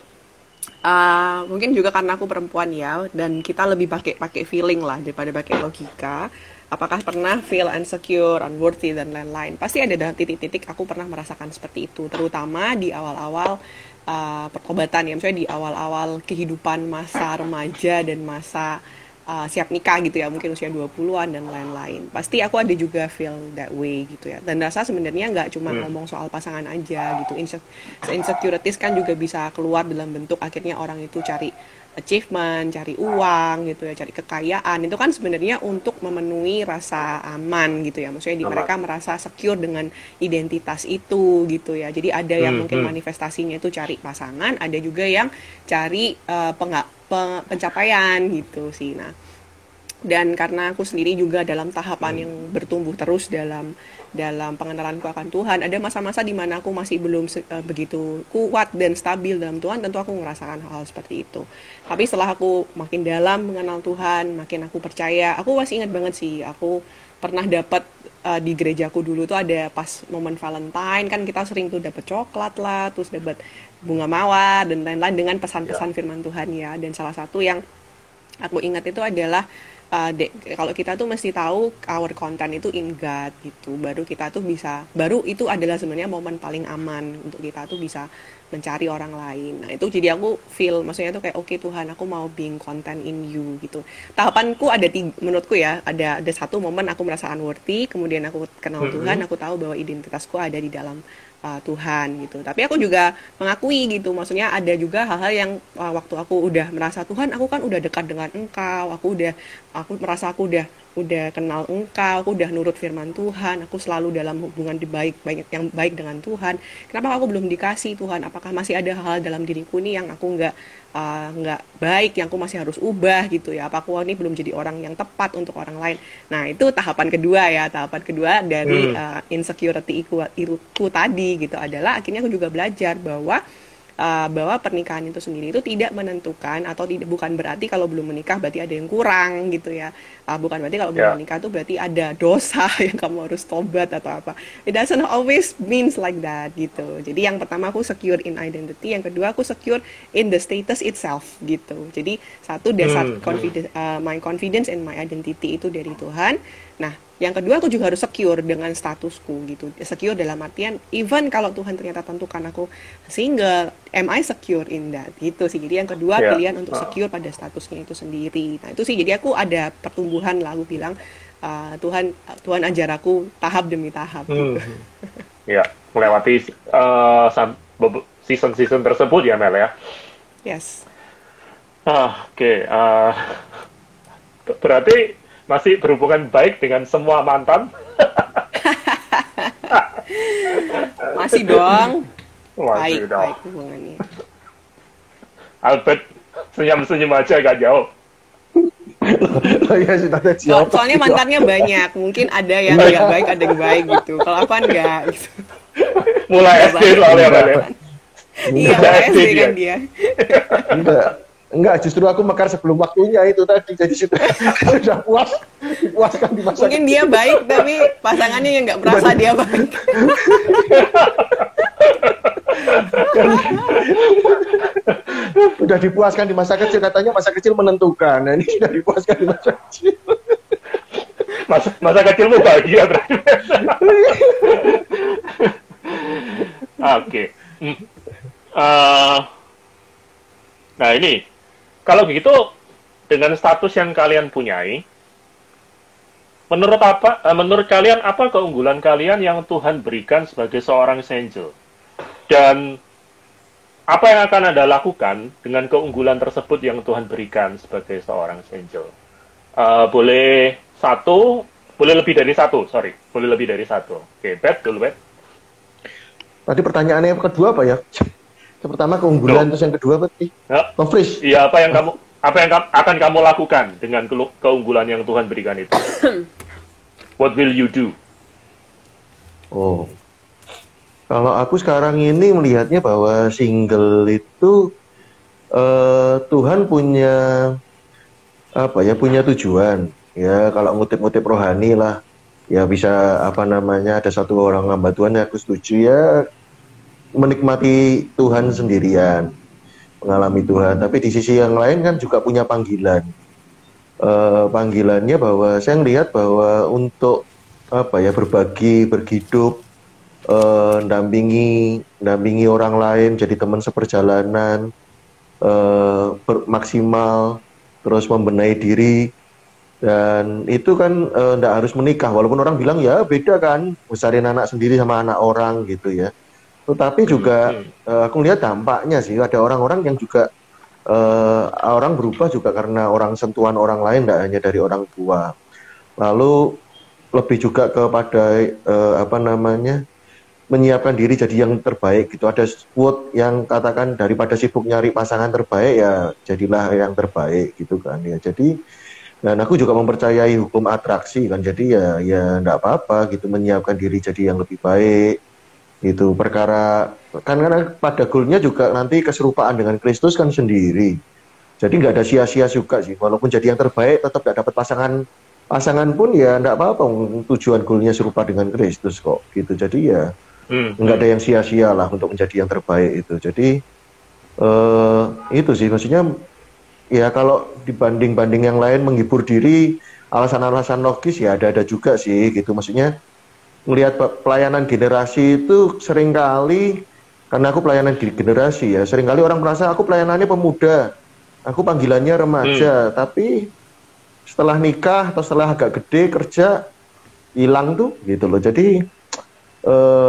mungkin juga karena aku perempuan ya, dan kita lebih pakai feeling lah daripada pakai logika. Apakah pernah feel insecure, unworthy dan lain-lain? Pasti ada dalam titik-titik aku pernah merasakan seperti itu, terutama di awal-awal pertobatan ya, misalnya di awal-awal kehidupan masa remaja dan masa siap nikah gitu ya, mungkin usia 20-an dan lain-lain. Pasti aku ada juga feel that way gitu ya. Dan rasa sebenarnya nggak cuma ngomong soal pasangan aja gitu. Insecurities kan juga bisa keluar dalam bentuk akhirnya orang itu cari achievement, cari uang gitu ya, cari kekayaan. Itu kan sebenarnya untuk memenuhi rasa aman gitu ya. Maksudnya mereka merasa secure dengan identitas itu gitu ya. Jadi ada yang mungkin manifestasinya itu cari pasangan, ada juga yang cari pencapaian gitu sih. Nah, dan karena aku sendiri juga dalam tahapan yang bertumbuh terus dalam pengenalanku akan Tuhan, ada masa-masa di mana aku masih belum begitu kuat dan stabil dalam Tuhan, tentu aku merasakan hal seperti itu. Tapi setelah aku makin dalam mengenal Tuhan, makin aku percaya, aku masih ingat banget sih, aku pernah dapat di gerejaku dulu tuh ada pas momen Valentine, kan kita sering tuh dapat coklat lah, terus dapat bunga mawar dan lain-lain dengan pesan-pesan firman Tuhan ya. Dan salah satu yang aku ingat itu adalah kalau kita tuh mesti tahu our content itu in God gitu, baru kita tuh bisa, baru itu adalah sebenarnya momen paling aman untuk kita tuh bisa mencari orang lain. Nah itu jadi aku feel, maksudnya tuh kayak oke, Tuhan, aku mau being content in you gitu. Tahapanku ada menurutku ya, ada satu momen aku merasa unworthy, kemudian aku kenal Tuhan, aku tahu bahwa identitasku ada di dalam Tuhan gitu. Tapi aku juga mengakui gitu, maksudnya ada juga hal-hal yang waktu aku udah merasa Tuhan, aku kan udah dekat dengan Engkau, aku merasa aku udah kenal Engkau, aku udah nurut firman Tuhan, aku selalu dalam hubungan yang baik dengan Tuhan. Kenapa aku belum dikasih Tuhan? Apakah masih ada hal dalam diriku nih yang aku nggak baik, yang aku masih harus ubah gitu ya? Apa aku ini belum jadi orang yang tepat untuk orang lain? Nah itu tahapan kedua dari insecurity itu tadi gitu adalah akhirnya aku juga belajar bahwa bahwa pernikahan itu sendiri itu tidak menentukan atau bukan berarti kalau belum menikah berarti ada yang kurang gitu ya. Bukan berarti kalau belum menikah itu berarti ada dosa yang kamu harus tobat atau apa. It doesn't always means like that gitu. Jadi yang pertama aku secure in identity, yang kedua aku secure in the status itself gitu. Jadi satu dasar my confidence and my identity itu dari Tuhan. Nah, yang kedua aku juga harus secure dengan statusku gitu. Secure dalam artian even kalau Tuhan ternyata tentukan aku single, am I secure in that gitu sih. Jadi yang kedua pilihan untuk secure pada statusnya itu sendiri. Nah, itu sih jadi aku ada pertumbuhan lah, aku bilang Tuhan ajar aku tahap demi tahap gitu. Ya, melewati season-season tersebut ya Mel ya. Yes. Oke. Berarti masih berhubungan baik dengan semua mantan? Masih dong. Masih dong. Baik hubungannya. Albert senyum-senyum aja gak jauh. Ya, sudah ada jawab. Soalnya mantannya banyak. Mungkin ada yang nggak baik, ada yang baik gitu. Kalau apa enggak gitu. Mulai SD soalnya Mel ya. Iya, mulai SD kan dia. Enggak, justru aku mekar sebelum waktunya itu tadi. Jadi sudah dipuaskan di masa. Mungkin dia baik, tapi pasangannya yang nggak merasa dia baik. Udah dipuaskan di masa kecil, katanya masa kecil menentukan. Nah, ini sudah dipuaskan di masa kecil. Masa kecilmu bahagia berarti. Oke. Nah ini, kalau begitu dengan status yang kalian punyai, menurut kalian apa keunggulan kalian yang Tuhan berikan sebagai seorang Angel? Dan apa yang akan Anda lakukan dengan keunggulan tersebut yang Tuhan berikan sebagai seorang Angel? Boleh satu, boleh lebih dari satu, sorry. Boleh lebih dari satu. Oke, Bet, dulu Bet. Tadi pertanyaannya yang kedua apa ya? Yang pertama keunggulan, terus yang kedua apa sih? Konflik. Iya, apa yang akan kamu lakukan dengan keunggulan yang Tuhan berikan itu? What will you do? Oh, kalau aku sekarang ini melihatnya bahwa single itu Tuhan punya apa ya, punya tujuan. Ya kalau ngutip-ngutip rohani lah, ya bisa apa namanya, ada satu orang hamba Tuhan yang aku setuju ya, menikmati Tuhan sendirian, mengalami Tuhan. Tapi di sisi yang lain kan juga punya panggilan. Panggilannya bahwa saya melihat bahwa untuk apa ya, berbagi, berhidup, dampingi orang lain, jadi teman seperjalanan, maksimal, terus membenahi diri. Dan itu kan enggak harus menikah, walaupun orang bilang ya beda kan, besarin anak sendiri sama anak orang gitu ya. Tetapi juga aku lihat dampaknya sih, ada orang-orang yang juga orang berubah juga karena orang sentuhan orang lain, tidak hanya dari orang tua. Lalu lebih juga kepada apa namanya, menyiapkan diri jadi yang terbaik gitu. Ada quote yang katakan daripada sibuk nyari pasangan terbaik ya jadilah yang terbaik gitu kan ya. Jadi dan aku juga mempercayai hukum atraksi kan, jadi ya enggak apa-apa gitu menyiapkan diri jadi yang lebih baik. Itu perkara kan, karena pada goalnya juga nanti keserupaan dengan Kristus kan sendiri. Jadi nggak ada sia-sia juga sih, walaupun jadi yang terbaik tetap nggak dapat pasangan pun ya nggak apa-apa, tujuan goalnya serupa dengan Kristus kok gitu. Jadi ya nggak ada yang sia-sia lah untuk menjadi yang terbaik itu. Jadi itu sih maksudnya ya, kalau dibanding yang lain menghibur diri, alasan-alasan logis ya ada juga sih gitu. Maksudnya melihat pelayanan generasi itu seringkali, karena aku pelayanan generasi ya, seringkali orang merasa aku pelayanannya pemuda, aku panggilannya remaja, tapi setelah nikah atau setelah agak gede kerja hilang tuh gitu loh. Jadi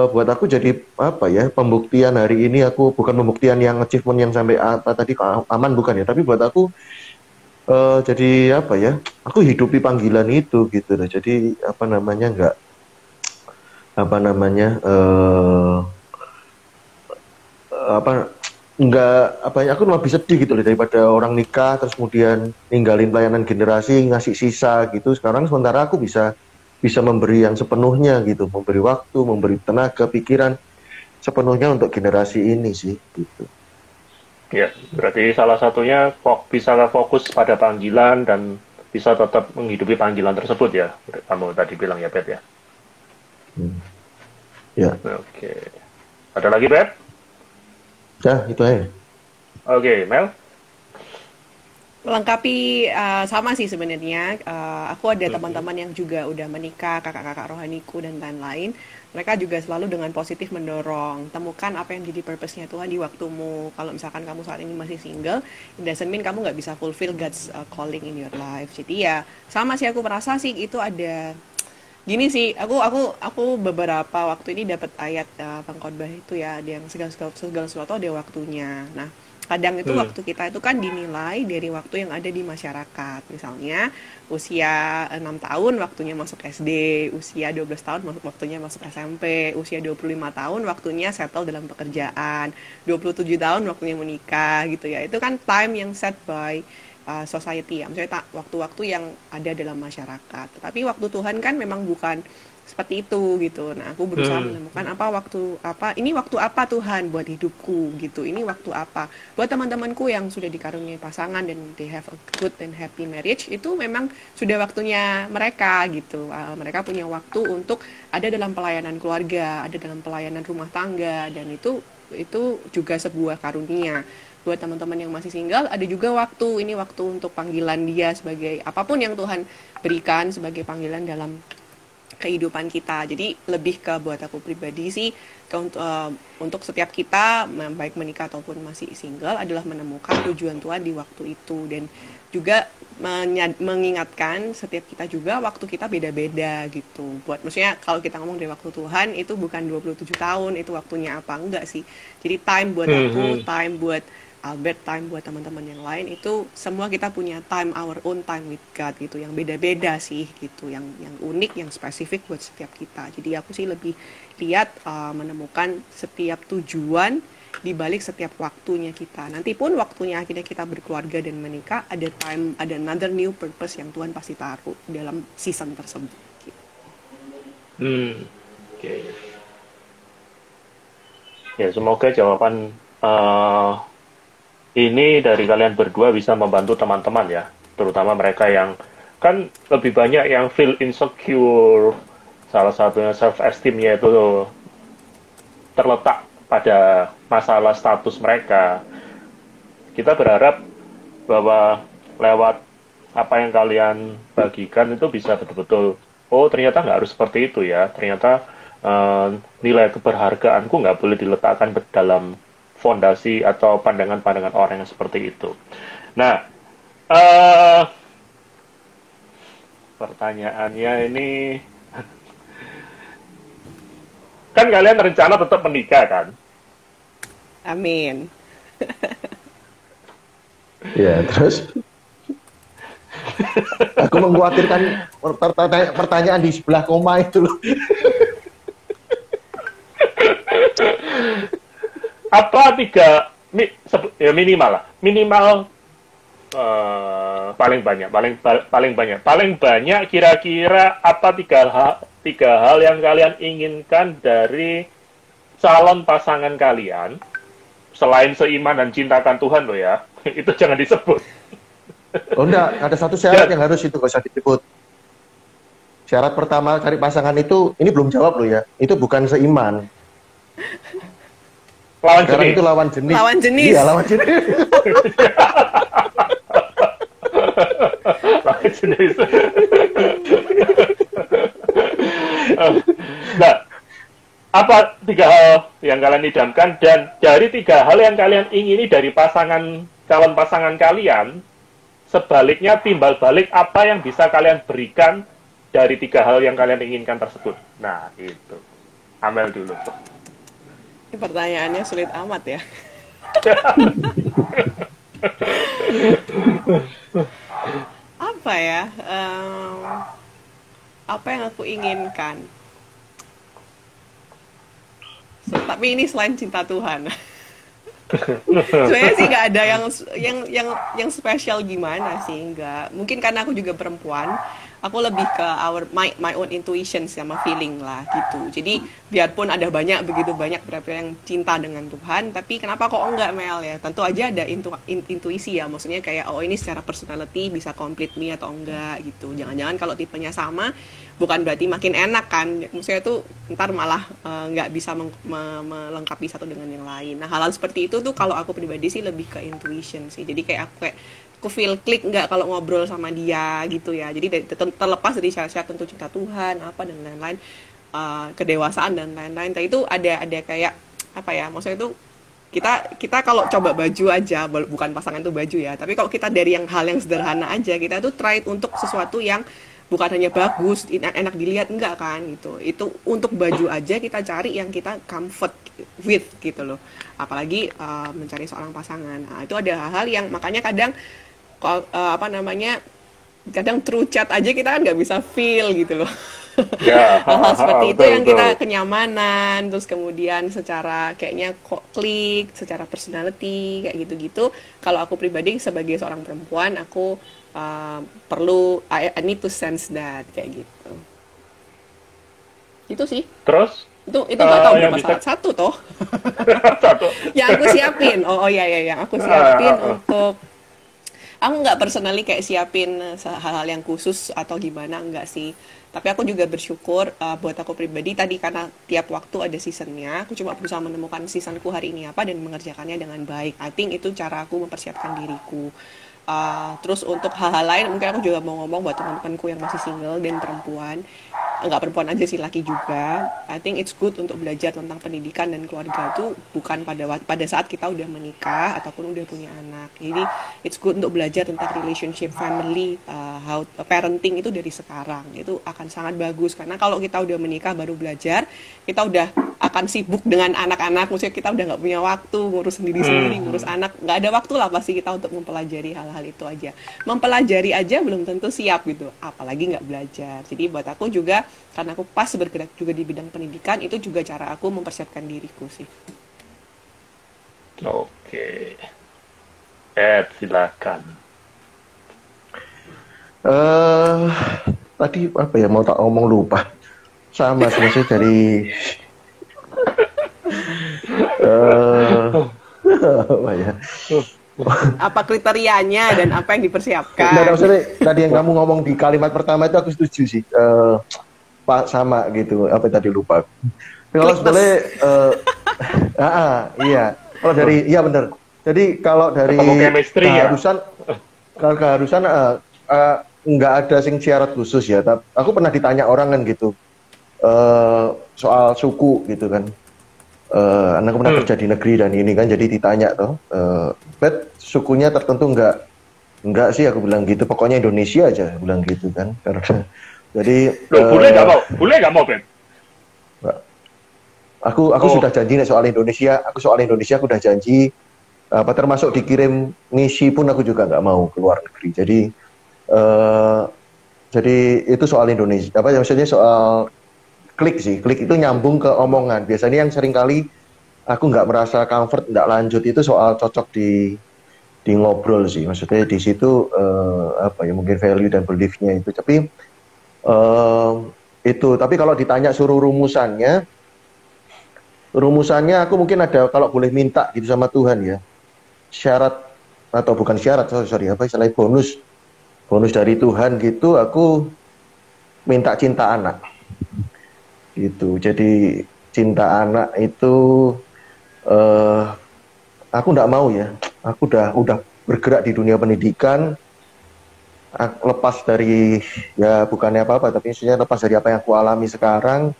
buat aku jadi apa ya, pembuktian hari ini, aku bukan pembuktian yang achievement yang sampai apa tadi aman bukan ya, tapi buat aku jadi apa ya, aku hidupi panggilan itu gitu loh. Jadi apa namanya, aku lebih sedih gitu loh, daripada orang nikah terus kemudian ninggalin pelayanan generasi, ngasih sisa gitu. Sekarang sementara aku bisa memberi yang sepenuhnya gitu, memberi waktu, memberi tenaga, pikiran sepenuhnya untuk generasi ini sih gitu. Ya, berarti salah satunya bisa fokus pada panggilan dan bisa tetap menghidupi panggilan tersebut ya. Kamu tadi bilang ya, Bet ya. Ya, Oke. Ada lagi, Bet? ya itu aja. Oke, Mel? Melengkapi sama sih sebenarnya. Aku ada teman-teman yang juga udah menikah, kakak-kakak rohaniku dan lain-lain. Mereka juga selalu dengan positif mendorong, temukan apa yang jadi purpose-nya Tuhan di waktumu. Kalau misalkan kamu saat ini masih single, it doesn't mean kamu nggak bisa fulfill God's calling in your life. Jadi ya sama sih, aku merasa sih itu ada gini sih. Aku beberapa waktu ini dapat ayat pengkhotbah itu ya, ada yang segala sesuatu ada waktunya. Nah, kadang itu waktu kita itu kan dinilai dari waktu yang ada di masyarakat. Misalnya usia 6 tahun waktunya masuk SD, usia 12 tahun waktunya masuk SMP, usia 25 tahun waktunya settle dalam pekerjaan, 27 tahun waktunya menikah gitu ya. Itu kan time yang set by society ya. Maksudnya waktu-waktu yang ada dalam masyarakat. Tapi waktu Tuhan kan memang bukan seperti itu gitu. Nah, aku berusaha menemukan ini waktu apa Tuhan buat hidupku gitu. Ini waktu apa buat teman-temanku yang sudah dikaruniai pasangan dan they have a good and happy marriage, itu memang sudah waktunya mereka gitu. Mereka punya waktu untuk ada dalam pelayanan keluarga, ada dalam pelayanan rumah tangga, dan itu juga sebuah karunia. Buat teman-teman yang masih single, ada juga waktu, ini waktu untuk panggilan dia sebagai apapun yang Tuhan berikan sebagai panggilan dalam kehidupan kita. Jadi lebih ke buat aku pribadi sih, untuk setiap kita baik menikah ataupun masih single adalah menemukan tujuan Tuhan di waktu itu, dan juga mengingatkan setiap kita juga waktu kita beda-beda gitu. Maksudnya kalau kita ngomong dari waktu Tuhan itu bukan 27 tahun itu waktunya apa, enggak sih. Jadi time buat aku, time buat Albert, time buat teman-teman yang lain, itu semua kita punya time, our own time with God gitu, yang beda-beda sih gitu, yang unik, yang spesifik buat setiap kita. Jadi aku sih lebih lihat menemukan setiap tujuan di balik setiap waktunya kita. Nanti pun waktunya akhirnya kita berkeluarga dan menikah, ada time, ada another new purpose yang Tuhan pasti taruh dalam season tersebut. Gitu. Oke. Ya, semoga jawaban ini dari kalian berdua bisa membantu teman-teman ya, terutama mereka yang kan lebih banyak yang feel insecure, salah satunya self-esteem-nya itu terletak pada masalah status mereka. Kita berharap bahwa lewat apa yang kalian bagikan itu bisa betul-betul, oh ternyata nggak harus seperti itu ya, ternyata nilai keberhargaanku nggak boleh diletakkan dalam fondasi atau pandangan-pandangan orang yang seperti itu. Nah, pertanyaannya ini, kan kalian rencana tetap menikah kan? Amin. Ya, terus aku mengkhawatirkan pertanyaan di sebelah koma itu loh. Apa minimal paling banyak kira-kira apa tiga hal yang kalian inginkan dari calon pasangan kalian selain seiman dan cintakan Tuhan loh ya. Itu jangan disebut. Oh enggak, ada satu syarat yang harus itu gak usah disebut. Syarat pertama cari pasangan itu, ini belum jawab loh ya, itu bukan seiman. Lawan sekarang jenis. Itu lawan jenis. Lawan jenis. Iya, lawan jenis. Lawan jenis. Nah, apa tiga hal yang kalian idamkan, dan dari tiga hal yang kalian ingini dari calon pasangan kalian, sebaliknya timbal balik apa yang bisa kalian berikan dari tiga hal yang kalian inginkan tersebut. Nah, itu. Amel dulu. Ini pertanyaannya sulit amat ya. Apa ya? Apa yang aku inginkan? Tapi ini selain cinta Tuhan. Sebenarnya sih nggak ada yang spesial gimana sih, nggak. Mungkin karena aku juga perempuan, aku lebih ke my own intuition sama feeling lah gitu. Jadi biarpun ada begitu banyak berapa yang cinta dengan Tuhan, tapi kenapa kok enggak, Mel, ya? Tentu aja ada intuisi ya, maksudnya kayak ini secara personality bisa complete me atau enggak gitu. Jangan-jangan kalau tipenya sama bukan berarti makin enak kan, maksudnya tuh ntar malah nggak bisa melengkapi satu dengan yang lain. Nah, hal-hal seperti itu tuh kalau aku pribadi sih lebih ke intuition sih. Jadi kayak aku feel klik nggak kalau ngobrol sama dia gitu ya. Jadi terlepas dari syarat-syarat tentu cinta Tuhan apa dan lain-lain, kedewasaan dan lain-lain. Tapi itu ada kayak apa ya, maksudnya itu kita kalau coba baju aja, bukan pasangan tuh baju ya, tapi kalau kita dari hal yang sederhana aja, kita tuh try untuk sesuatu yang bukan hanya bagus, enak dilihat, enggak kan gitu. Itu untuk baju aja kita cari yang kita comfort with gitu loh. Apalagi mencari seorang pasangan. Nah, itu ada hal-hal yang makanya kadang kadang true chat aja kita kan nggak bisa feel gitu loh. Ya, hal-hal seperti itu betul, yang kita betul. kenyamanan, terus kemudian secara kayaknya kok klik, secara personality kayak gitu-gitu. Kalau aku pribadi sebagai seorang perempuan, aku perlu I need to sense that kayak gitu. Itu sih. Terus Itu nggak tahu yang berapa bisa salah satu toh. satu. Yang aku siapin. Oh iya yang aku siapin untuk aku nggak personally kayak siapin hal-hal yang khusus atau gimana, enggak sih. Tapi aku juga bersyukur buat aku pribadi tadi karena tiap waktu ada seasonnya. Aku cuma berusaha menemukan seasonku hari ini apa dan mengerjakannya dengan baik. I think itu cara aku mempersiapkan diriku. Terus untuk hal-hal lain mungkin aku juga mau ngomong buat teman-temanku yang masih single dan perempuan, nggak perempuan aja sih, laki juga. I think it's good untuk belajar tentang pendidikan dan keluarga itu bukan pada saat kita udah menikah ataupun udah punya anak. Jadi it's good untuk belajar tentang relationship, family, how parenting itu dari sekarang. Itu akan sangat bagus karena kalau kita udah menikah baru belajar, kita udah akan sibuk dengan anak-anak, maksudnya kita udah nggak punya waktu ngurus sendiri-sendiri, ngurus anak, nggak ada waktu lah pasti kita untuk mempelajari hal-hal itu aja. Mempelajari aja belum tentu siap gitu, apalagi nggak belajar. Jadi buat aku juga, karena aku pas bergerak juga di bidang pendidikan, itu juga cara aku mempersiapkan diriku sih. Oke. Ed, silakan. Tadi apa ya mau tak omong lupa. Sama sebenarnya dari apa ya? Apa kriterianya dan apa yang dipersiapkan? Nah, maksudnya tadi yang kamu ngomong di kalimat pertama itu aku setuju sih. Pak sama gitu. Apa tadi lupa? Kalau sebenarnya iya. Kalau dari iya benar. Jadi kalau dari keharusan nggak ada syarat khusus ya. Aku pernah ditanya orang kan gitu. Soal suku gitu kan. Anak pernah kerja di negeri dan ini kan jadi ditanya toh, Bet sukunya tertentu enggak sih, aku bilang gitu, pokoknya Indonesia aja, aku bilang gitu kan, karena jadi boleh nggak mau Bet? Aku sudah janji nih soal Indonesia, aku udah janji, termasuk dikirim misi pun aku juga nggak mau keluar negeri, jadi itu soal Indonesia, maksudnya soal klik itu nyambung ke omongan. Biasanya yang sering kali aku nggak merasa comfort, nggak lanjut itu soal cocok di ngobrol sih. Maksudnya di situ mungkin value dan belief-nya itu. Tapi tapi kalau ditanya suruh rumusannya aku mungkin ada, kalau boleh minta gitu sama Tuhan ya. Syarat atau bukan syarat, istilahnya bonus dari Tuhan gitu, aku minta cinta anak. Gitu. Jadi cinta anak itu aku nggak mau ya. Aku udah bergerak di dunia pendidikan, lepas dari ya bukannya apa-apa, tapi maksudnya lepas dari apa yang aku alami sekarang.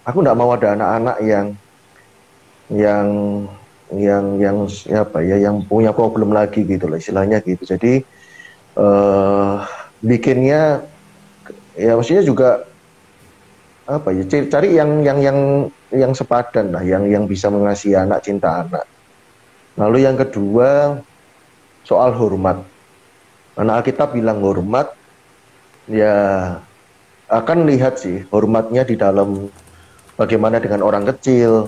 Aku nggak mau ada anak-anak yang punya problem lagi gitu lah istilahnya gitu. Jadi bikinnya ya maksudnya juga cari yang sepadan lah, yang bisa mengasihi anak, cinta anak. Lalu yang kedua soal hormat. Karena Alkitab bilang hormat, ya akan lihat sih hormatnya di dalam bagaimana dengan orang kecil,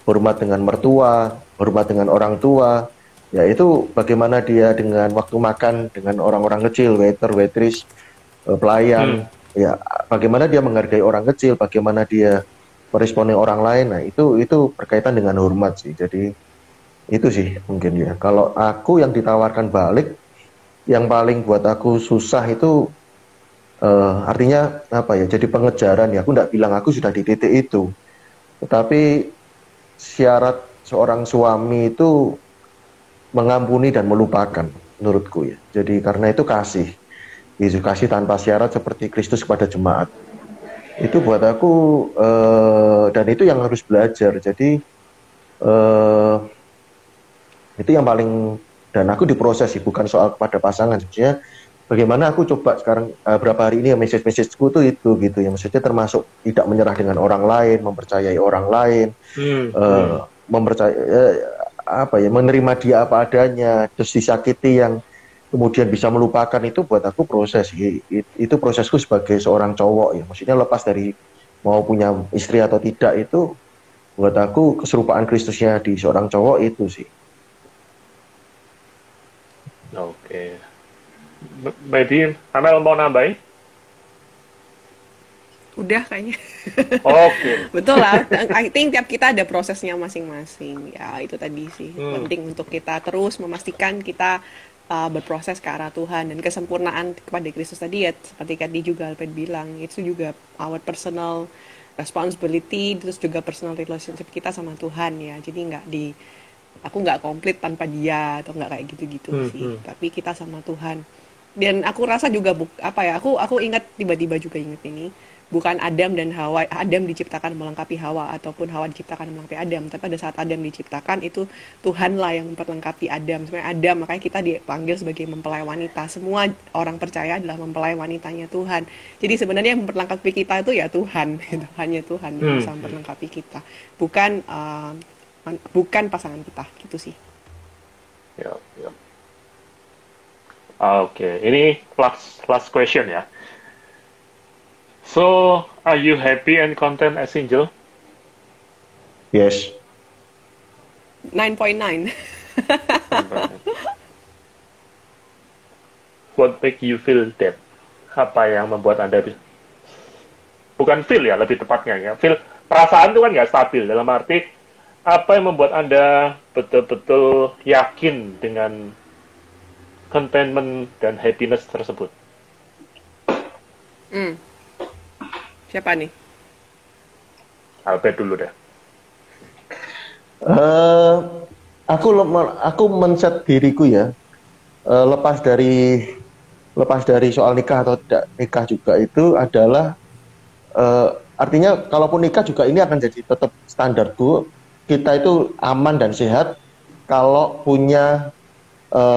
hormat dengan mertua, hormat dengan orang tua, Ya itu bagaimana dia dengan waktu makan dengan orang-orang kecil, waiter, waitress, pelayan, ya bagaimana dia menghargai orang kecil, bagaimana dia meresponi orang lain. Nah itu berkaitan dengan hormat sih. Jadi itu sih mungkin ya. Kalau aku yang ditawarkan balik, yang paling buat aku susah itu artinya apa ya? Jadi pengejaran ya. Aku nggak bilang aku sudah di titik itu, tetapi syarat seorang suami itu mengampuni dan melupakan menurutku ya. Jadi karena itu kasih. Yesus kasih tanpa syarat seperti Kristus kepada jemaat. Itu buat aku dan itu yang harus belajar. Jadi itu yang paling, dan aku diproses sih, bukan soal kepada pasangan sebenarnya. Bagaimana aku coba sekarang berapa hari ini ya message-messageku tuh itu gitu ya. Maksudnya termasuk tidak menyerah dengan orang lain, mempercayai orang lain, menerima dia apa adanya, terus disakiti yang kemudian bisa melupakan. Itu buat aku proses. Itu prosesku sebagai seorang cowok ya. Maksudnya lepas dari mau punya istri atau tidak, itu buat aku keserupaan Kristusnya di seorang cowok itu sih. Oke. Maybe Amel mau nambahin? Udah kayaknya. Oke. Betul lah. I think tiap kita ada prosesnya masing-masing. Ya itu tadi sih. Penting untuk kita terus memastikan kita berproses ke arah Tuhan, dan kesempurnaan kepada Kristus tadi ya, seperti tadi juga Alfred bilang, itu juga our personal responsibility, terus juga personal relationship kita sama Tuhan ya. Jadi aku nggak komplit tanpa dia, atau nggak kayak gitu-gitu sih. Tapi kita sama Tuhan. Dan aku rasa juga aku ingat, tiba-tiba juga ingat ini, bukan Adam dan Hawa. Adam diciptakan melengkapi Hawa, ataupun Hawa diciptakan melengkapi Adam. Tapi pada saat Adam diciptakan, itu Tuhanlah yang memperlengkapi Adam. Sebenarnya Adam, makanya kita dipanggil sebagai mempelai wanita. Semua orang percaya adalah mempelai wanitanya Tuhan. Jadi sebenarnya yang memperlengkapi kita itu ya Tuhan. Hanya Tuhan yang bisa memperlengkapi kita. Bukan pasangan kita, gitu sih. Ya. Oke, ini last question ya. So, are you happy and content as single? Yes. 9.9. What make you feel that? Apa yang membuat Anda bukan feel ya, lebih tepatnya ya. Feel, perasaan itu kan nggak stabil. Dalam arti, apa yang membuat Anda betul-betul yakin dengan contentment dan happiness tersebut? Siapa nih? Albert dulu deh. Aku men-set diriku ya, lepas dari soal nikah atau tidak nikah juga, itu adalah artinya kalaupun nikah juga ini akan jadi tetap standarku. Kita itu aman dan sehat kalau punya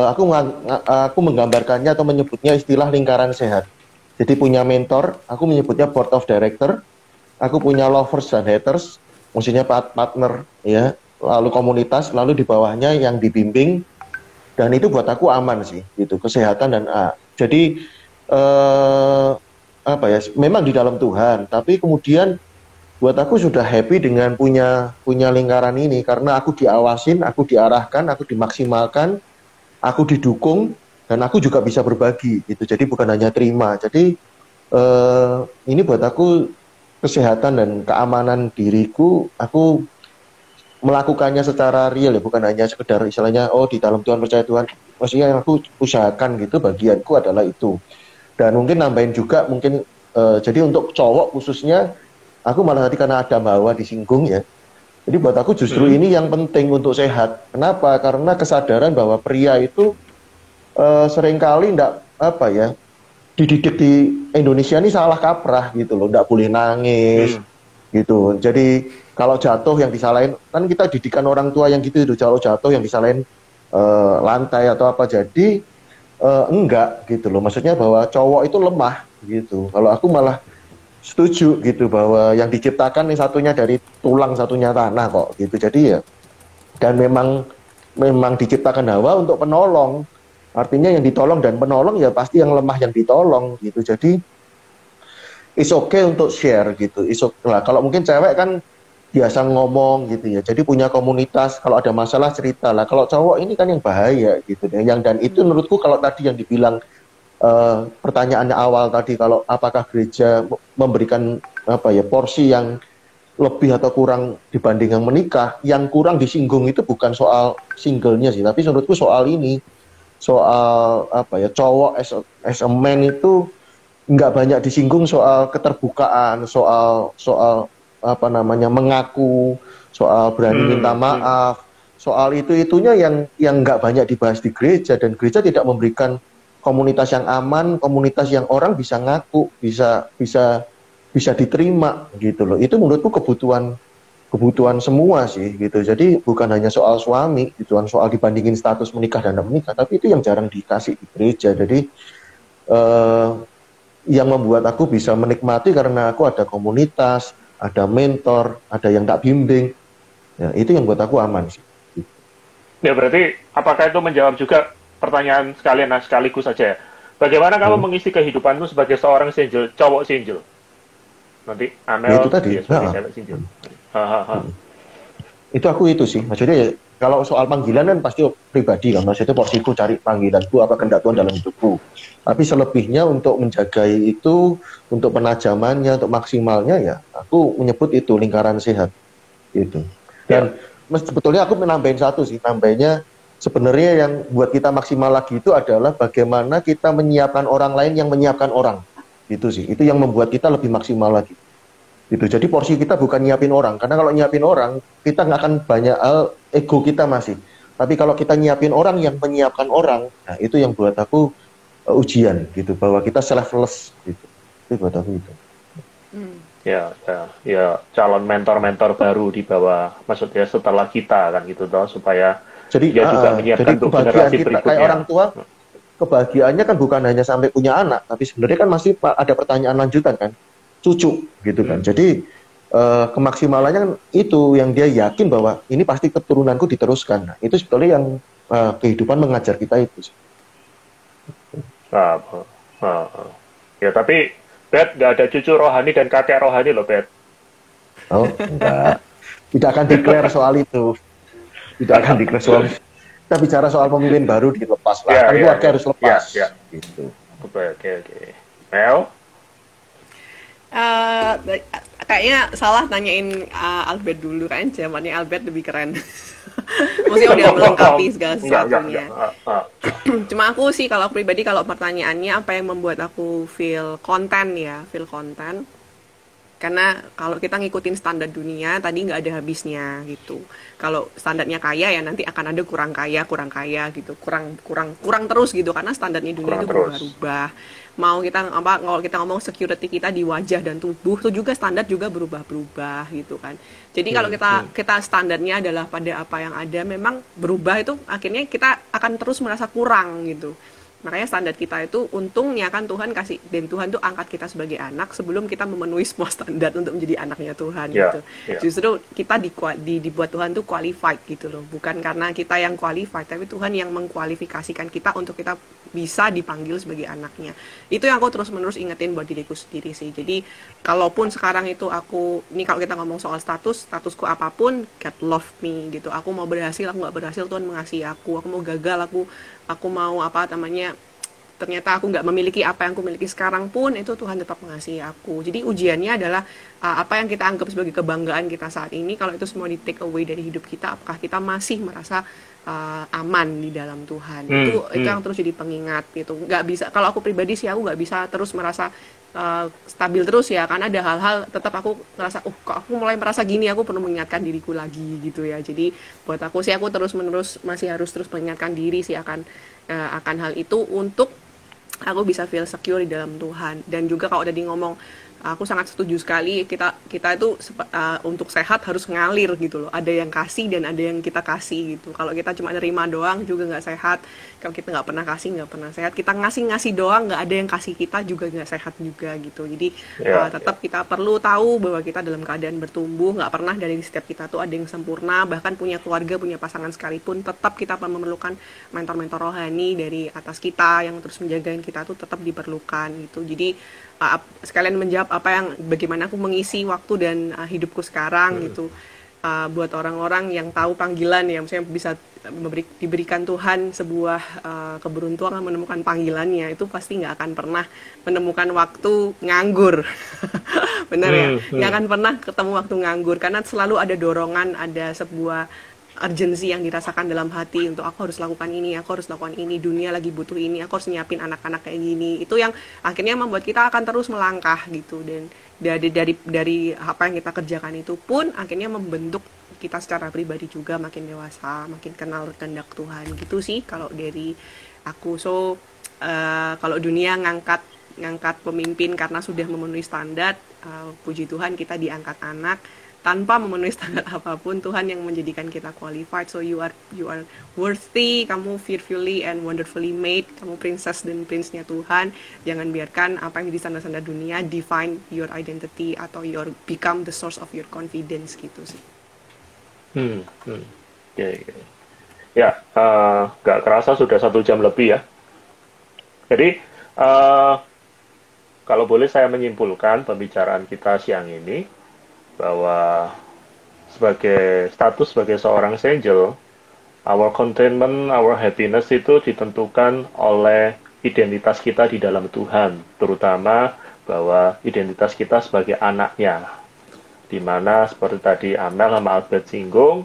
aku menggambarkannya atau menyebutnya istilah lingkaran sehat. Jadi punya mentor, aku menyebutnya board of director, aku punya lovers dan haters, maksudnya partner ya, lalu komunitas, lalu di bawahnya yang dibimbing, dan itu buat aku aman sih, gitu, kesehatan dan jadi memang di dalam Tuhan, tapi kemudian buat aku sudah happy dengan punya lingkaran ini, karena aku diawasin, aku diarahkan, aku dimaksimalkan, aku didukung, dan aku juga bisa berbagi gitu. Jadi bukan hanya terima. Jadi ini buat aku kesehatan dan keamanan diriku. Aku melakukannya secara real ya, bukan hanya sekedar istilahnya di dalam Tuhan, percaya Tuhan. Maksudnya yang aku usahakan gitu, bagianku adalah itu. Dan mungkin nambahin juga mungkin jadi untuk cowok khususnya, aku malah tadi karena ada Hawa disinggung ya. Jadi buat aku justru ini yang penting untuk sehat. Kenapa? Karena kesadaran bahwa pria itu seringkali dididik di Indonesia ini salah kaprah gitu loh, nggak boleh nangis gitu. Jadi kalau jatuh yang disalahin, kan kita didikan orang tua yang gitu, kalau jatuh yang disalahin lantai atau apa, jadi enggak gitu loh. Maksudnya bahwa cowok itu lemah gitu. Kalau aku malah setuju gitu bahwa yang diciptakan ini satunya dari tulang, satunya tanah kok gitu. Jadi ya, dan memang diciptakan Hawa untuk penolong. Artinya yang ditolong dan penolong ya pasti yang lemah yang ditolong gitu. Jadi it's okay untuk share gitu. Nah, kalau mungkin cewek kan biasa ngomong gitu ya. Jadi punya komunitas, kalau ada masalah cerita lah. Kalau cowok ini kan yang bahaya gitu ya. Yang dan itu menurutku kalau tadi yang dibilang pertanyaannya awal tadi, kalau apakah gereja memberikan apa ya porsi yang lebih atau kurang dibanding yang menikah, yang kurang disinggung itu bukan soal singlenya sih, tapi menurutku soal ini, soal apa ya, cowok as a man itu nggak banyak disinggung soal keterbukaan, soal apa namanya, mengaku, soal berani minta maaf, soal itunya yang nggak banyak dibahas di gereja, dan gereja tidak memberikan komunitas yang aman, komunitas yang orang bisa ngaku, bisa diterima gitu loh. Itu menurutku kebutuhan semua sih gitu. Jadi bukan hanya soal suami gitu, soal dibandingin status menikah dan tidak menikah, tapi itu yang jarang dikasih di gereja. Jadi yang membuat aku bisa menikmati karena aku ada komunitas, ada mentor, ada yang tak bimbing. Ya, itu yang buat aku aman sih. Ya berarti apakah itu menjawab juga pertanyaan sekaligus saja ya? Bagaimana kamu mengisi kehidupanmu sebagai seorang single, cowok single? Nanti Amel itu tadi, sebagai single. Itu sih. Maksudnya ya, kalau soal panggilan kan pasti pribadi kan. Maksudnya porsiku cari panggilanku apa kehendak Tuhan dalam hidupku. Tapi selebihnya untuk menjaga itu, untuk penajamannya, untuk maksimalnya ya, aku menyebut itu lingkaran sehat. Gitu. Dan sebetulnya aku menambahin satu sih, nambahnya sebenarnya yang buat kita maksimal lagi itu adalah bagaimana kita menyiapkan orang lain yang menyiapkan orang. Itu sih, itu yang membuat kita lebih maksimal lagi. Gitu. Jadi porsi kita bukan nyiapin orang, karena kalau nyiapin orang, kita nggak akan banyak hal, ego kita masih. Tapi kalau kita nyiapin orang yang menyiapkan orang, nah itu yang buat aku ujian gitu, bahwa kita selfless gitu. Itu buat aku itu. Ya, calon mentor-mentor baru di bawah, maksudnya setelah kita kan gitu toh, supaya jadi dia juga menyiapkan untuk generasi kita, berikutnya. kayak orang tua, kebahagiaannya kan bukan hanya sampai punya anak, tapi sebenarnya kan masih ada pertanyaan lanjutan kan, cucu gitu kan. Jadi kemaksimalannya kan itu yang dia yakin bahwa ini pasti keturunanku diteruskan. Nah, itu sebetulnya yang kehidupan mengajar kita itu. Ya tapi Bet nggak ada cucu rohani dan kakek rohani loh Bet. Oh enggak, tidak akan declare soal itu. Tidak akan declare soal itu. Kita bicara soal pemimpin baru dilepas lah. Keluarga harus lepas. Gitu. Oke. Mel? Kayaknya salah tanyain Albert dulu kan, zamannya Albert lebih keren. Maksudnya udah melengkapi segala sesuatunya. Cuma aku sih kalau aku pribadi, kalau pertanyaannya apa yang membuat aku feel content. Karena kalau kita ngikutin standar dunia tadi nggak ada habisnya gitu. Kalau standarnya kaya ya nanti akan ada kurang kaya gitu, kurang terus gitu, karena standarnya dunia itu berubah-ubah. Mau kita kalau kita ngomong security kita di wajah dan tubuh itu juga standar juga berubah-berubah gitu kan. Jadi kalau kita standarnya adalah pada apa yang ada, memang berubah itu akhirnya kita akan terus merasa kurang gitu. Makanya standar kita itu untungnya kan Tuhan kasih, dan Tuhan tuh angkat kita sebagai anak sebelum kita memenuhi semua standar untuk menjadi anaknya Tuhan gitu. Justru kita dibuat Tuhan tuh qualified gitu loh. Bukan karena kita yang qualified, tapi Tuhan yang mengkualifikasikan kita untuk kita bisa dipanggil sebagai anaknya. Itu yang aku terus-menerus ingetin buat diriku sendiri sih. Jadi kalaupun sekarang itu ini kalau kita ngomong soal statusku apapun, God love me gitu. Aku mau berhasil, aku nggak berhasil, Tuhan mengasihi aku. Aku mau gagal, aku mau ternyata aku nggak memiliki apa yang aku miliki sekarang pun, itu Tuhan tetap mengasihi aku. Jadi ujiannya adalah apa yang kita anggap sebagai kebanggaan kita saat ini, kalau itu semua di take away dari hidup kita, apakah kita masih merasa aman di dalam Tuhan. Itu yang terus jadi pengingat gitu. Nggak bisa, kalau aku pribadi sih aku nggak bisa terus merasa stabil terus ya, karena ada hal-hal tetap aku ngerasa kok aku mulai merasa gini, aku perlu mengingatkan diriku lagi gitu ya. Jadi buat aku sih, aku terus-menerus masih harus terus mengingatkan diri sih akan hal itu untuk aku bisa feel secure di dalam Tuhan. Dan juga kalau udah ngomong, aku sangat setuju sekali, kita itu untuk sehat harus ngalir gitu loh. Ada yang kasih dan ada yang kita kasih gitu. Kalau kita cuma nerima doang juga nggak sehat. Kalau kita nggak pernah kasih, nggak pernah sehat. Kita ngasih doang, nggak ada yang kasih kita juga nggak sehat juga gitu. Jadi tetap kita perlu tahu bahwa kita dalam keadaan bertumbuh. Nggak pernah dari setiap kita tuh ada yang sempurna. Bahkan punya keluarga, punya pasangan sekalipun, tetap kita memerlukan mentor-mentor rohani dari atas kita yang terus menjagain kita tuh tetap diperlukan gitu. Jadi sekalian menjawab bagaimana aku mengisi waktu dan hidupku sekarang gitu. Buat orang-orang yang tahu panggilan ya, misalnya bisa diberikan Tuhan sebuah keberuntungan menemukan panggilannya, itu pasti nggak akan pernah menemukan waktu nganggur. Benar ya? Nggak akan pernah ketemu waktu nganggur, karena selalu ada dorongan, ada sebuah urgensi yang dirasakan dalam hati untuk aku harus lakukan ini, aku harus lakukan ini, dunia lagi butuh ini, aku harus nyiapin anak-anak kayak gini. Itu yang akhirnya membuat kita akan terus melangkah gitu, dan dari apa yang kita kerjakan itu pun akhirnya membentuk kita secara pribadi juga makin dewasa, makin kenal kehendak Tuhan gitu sih kalau dari aku. So kalau dunia ngangkat pemimpin karena sudah memenuhi standar, puji Tuhan kita diangkat anak tanpa memenuhi standar apapun. Tuhan yang menjadikan kita qualified. So you are worthy, kamu fearfully and wonderfully made, kamu princess dan prince-nya Tuhan. Jangan biarkan apa yang jadi standar-standar dunia define your identity atau become the source of your confidence gitu sih. Ya, nggak kerasa sudah 1 jam lebih ya. Jadi kalau boleh saya menyimpulkan pembicaraan kita siang ini, bahwa sebagai seorang angel, our contentment, our happiness itu ditentukan oleh identitas kita di dalam Tuhan, terutama bahwa identitas kita sebagai anaknya, di mana seperti tadi Amel sama Albert singgung,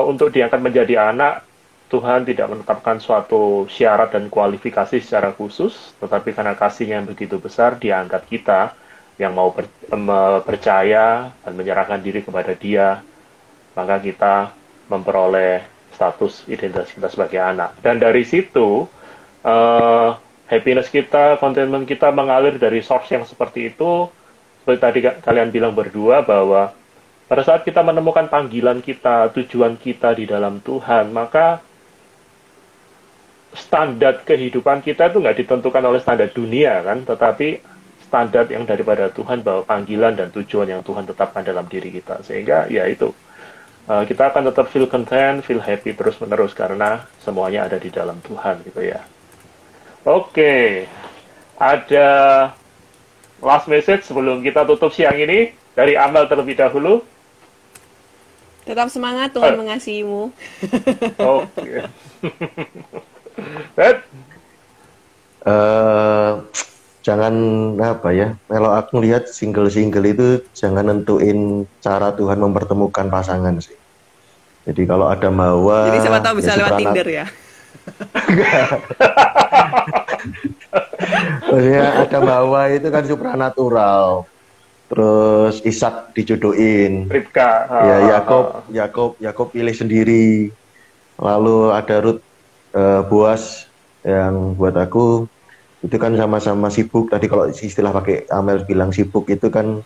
untuk diangkat menjadi anak, Tuhan tidak menetapkan suatu syarat dan kualifikasi secara khusus, tetapi karena kasih-Nya yang begitu besar, Dia angkat kita yang mau percaya dan menyerahkan diri kepada Dia, maka kita memperoleh status identitas kita sebagai anak. Dan dari situ, happiness kita, contentment kita mengalir dari source yang seperti itu. Seperti tadi kalian bilang berdua, bahwa pada saat kita menemukan panggilan kita, tujuan kita di dalam Tuhan, maka standar kehidupan kita itu nggak ditentukan oleh standar dunia kan, tetapi standar yang daripada Tuhan, bahwa panggilan dan tujuan yang Tuhan tetapkan dalam diri kita. Sehingga ya itu, kita akan tetap feel content, feel happy terus-menerus karena semuanya ada di dalam Tuhan gitu ya. Oke, ada last message sebelum kita tutup siang ini dari Amel terlebih dahulu. Tetap semangat, Tuhan mengasihimu. Oke. Jangan kalau aku lihat single-single itu jangan nentuin cara Tuhan mempertemukan pasangan sih. Jadi kalau ada mawa, jadi siapa tahu bisa lewat Tinder ya. Maksudnya ada mawa itu kan supranatural. Terus Ishak dijodohin. Ribka. Ya Yakob pilih sendiri. Lalu ada Ruth, Boaz yang buat aku itu kan sama-sama sibuk. Tadi kalau istilah pakai Amel bilang sibuk itu kan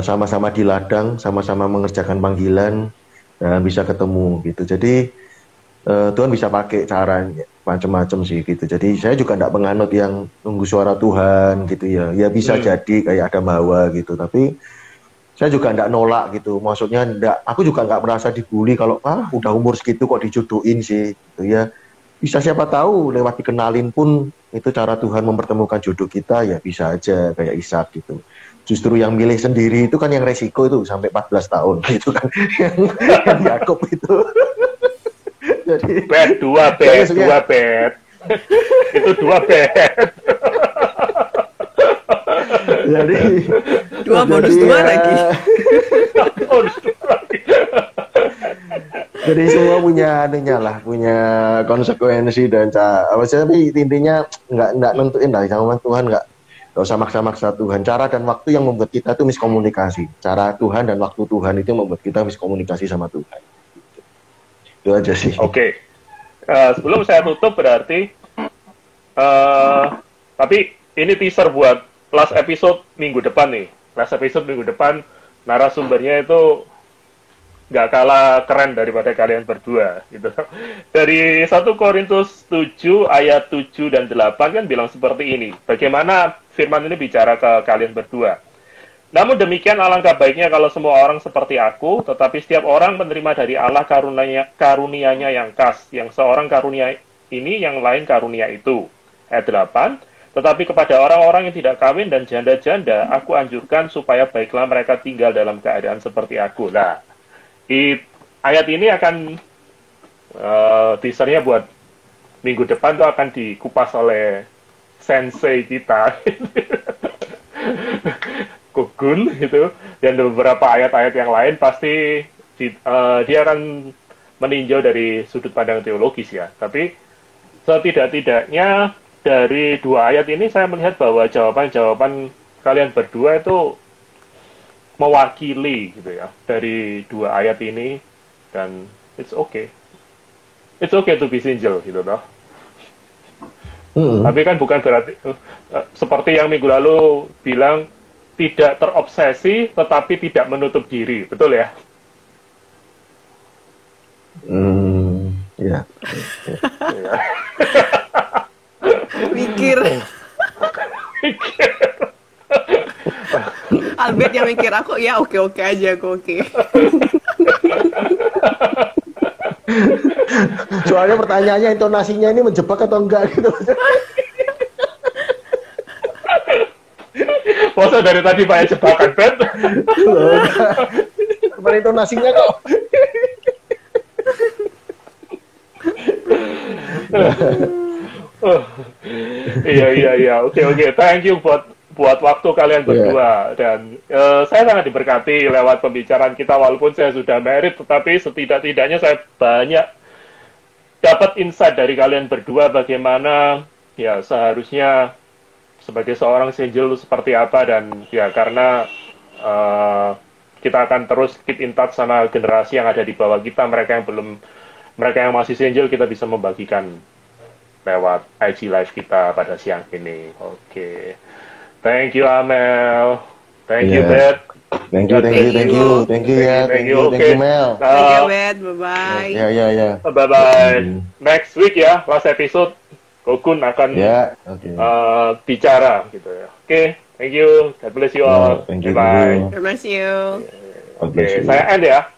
sama-sama di ladang, sama-sama mengerjakan panggilan dan bisa ketemu gitu. Jadi Tuhan bisa pakai cara macam-macam sih gitu. Jadi saya juga tidak menganut yang nunggu suara Tuhan gitu ya. Ya bisa jadi kayak ada mawa gitu. Tapi saya juga tidak nolak gitu. Maksudnya aku juga nggak merasa dibully kalau udah umur segitu kok dijodohin sih gitu ya. Bisa siapa tahu lewat dikenalin pun itu cara Tuhan mempertemukan jodoh kita, ya bisa aja kayak Ishak gitu. Justru yang milih sendiri itu kan yang resiko itu sampai 14 tahun gitu kan. yang Yakob itu. Jadi dua bet. Itu 2 bet. Jadi 2 bonus 2 lagi. Bonus 2 lagi. Jadi semua punya konsekuensi dan tapi intinya nggak nentuin lah sama Tuhan, nggak usah maksa-maksa Tuhan. Cara dan waktu yang membuat kita tuh miskomunikasi. Cara Tuhan dan waktu Tuhan itu membuat kita miskomunikasi sama Tuhan. Itu aja sih. Oke. Sebelum saya tutup berarti, tapi ini teaser buat last episode minggu depan nih. Last episode minggu depan narasumbernya itu nggak kalah keren daripada kalian berdua gitu. Dari 1 Korintus 7 ayat 7 dan 8 kan bilang seperti ini. Bagaimana firman ini bicara ke kalian berdua. Namun demikian alangkah baiknya kalau semua orang seperti aku, tetapi setiap orang menerima dari Allah karunianya yang khas. Yang seorang karunia ini, yang lain karunia itu. Ayat 8. Tetapi kepada orang-orang yang tidak kawin dan janda-janda, aku anjurkan supaya baiklah mereka tinggal dalam keadaan seperti aku. Nah, ayat ini akan teasernya buat minggu depan tuh akan dikupas oleh sensei kita, Kogun gitu, dan beberapa ayat-ayat yang lain pasti dia akan meninjau dari sudut pandang teologis ya. Tapi setidak-tidaknya dari dua ayat ini saya melihat bahwa jawaban-jawaban kalian berdua itu mewakili gitu ya dari dua ayat ini, dan it's okay to be single gitu loh. Tapi kan bukan berarti seperti yang minggu lalu bilang tidak terobsesi tetapi tidak menutup diri, betul ya? Ya. Mikir. Albert yang mikir, aku ya oke aja, aku oke. Soalnya pertanyaannya intonasinya ini menjebak atau enggak gitu. Masa dari tadi banyak jebakan, Ben? Kemarin intonasinya kok. Iya. Oke. Thank you buat waktu kalian berdua, dan saya sangat diberkati lewat pembicaraan kita. Walaupun saya sudah married, tetapi setidak-tidaknya saya banyak dapat insight dari kalian berdua bagaimana ya seharusnya sebagai seorang single seperti apa, dan ya karena kita akan terus keep in touch sama generasi yang ada di bawah kita, mereka yang masih single, kita bisa membagikan lewat IG Live kita pada siang ini. Oke. Thank you, Amel. Thank you, Beth. Thank you, Mel. Thank you, Beth. Bye-bye. Ya. Bye-bye. Next week ya, last episode, Kogun akan bicara gitu ya. Oke, thank you. God bless you all. Thank you. Bye-bye. God bless you. Oke, saya end ya.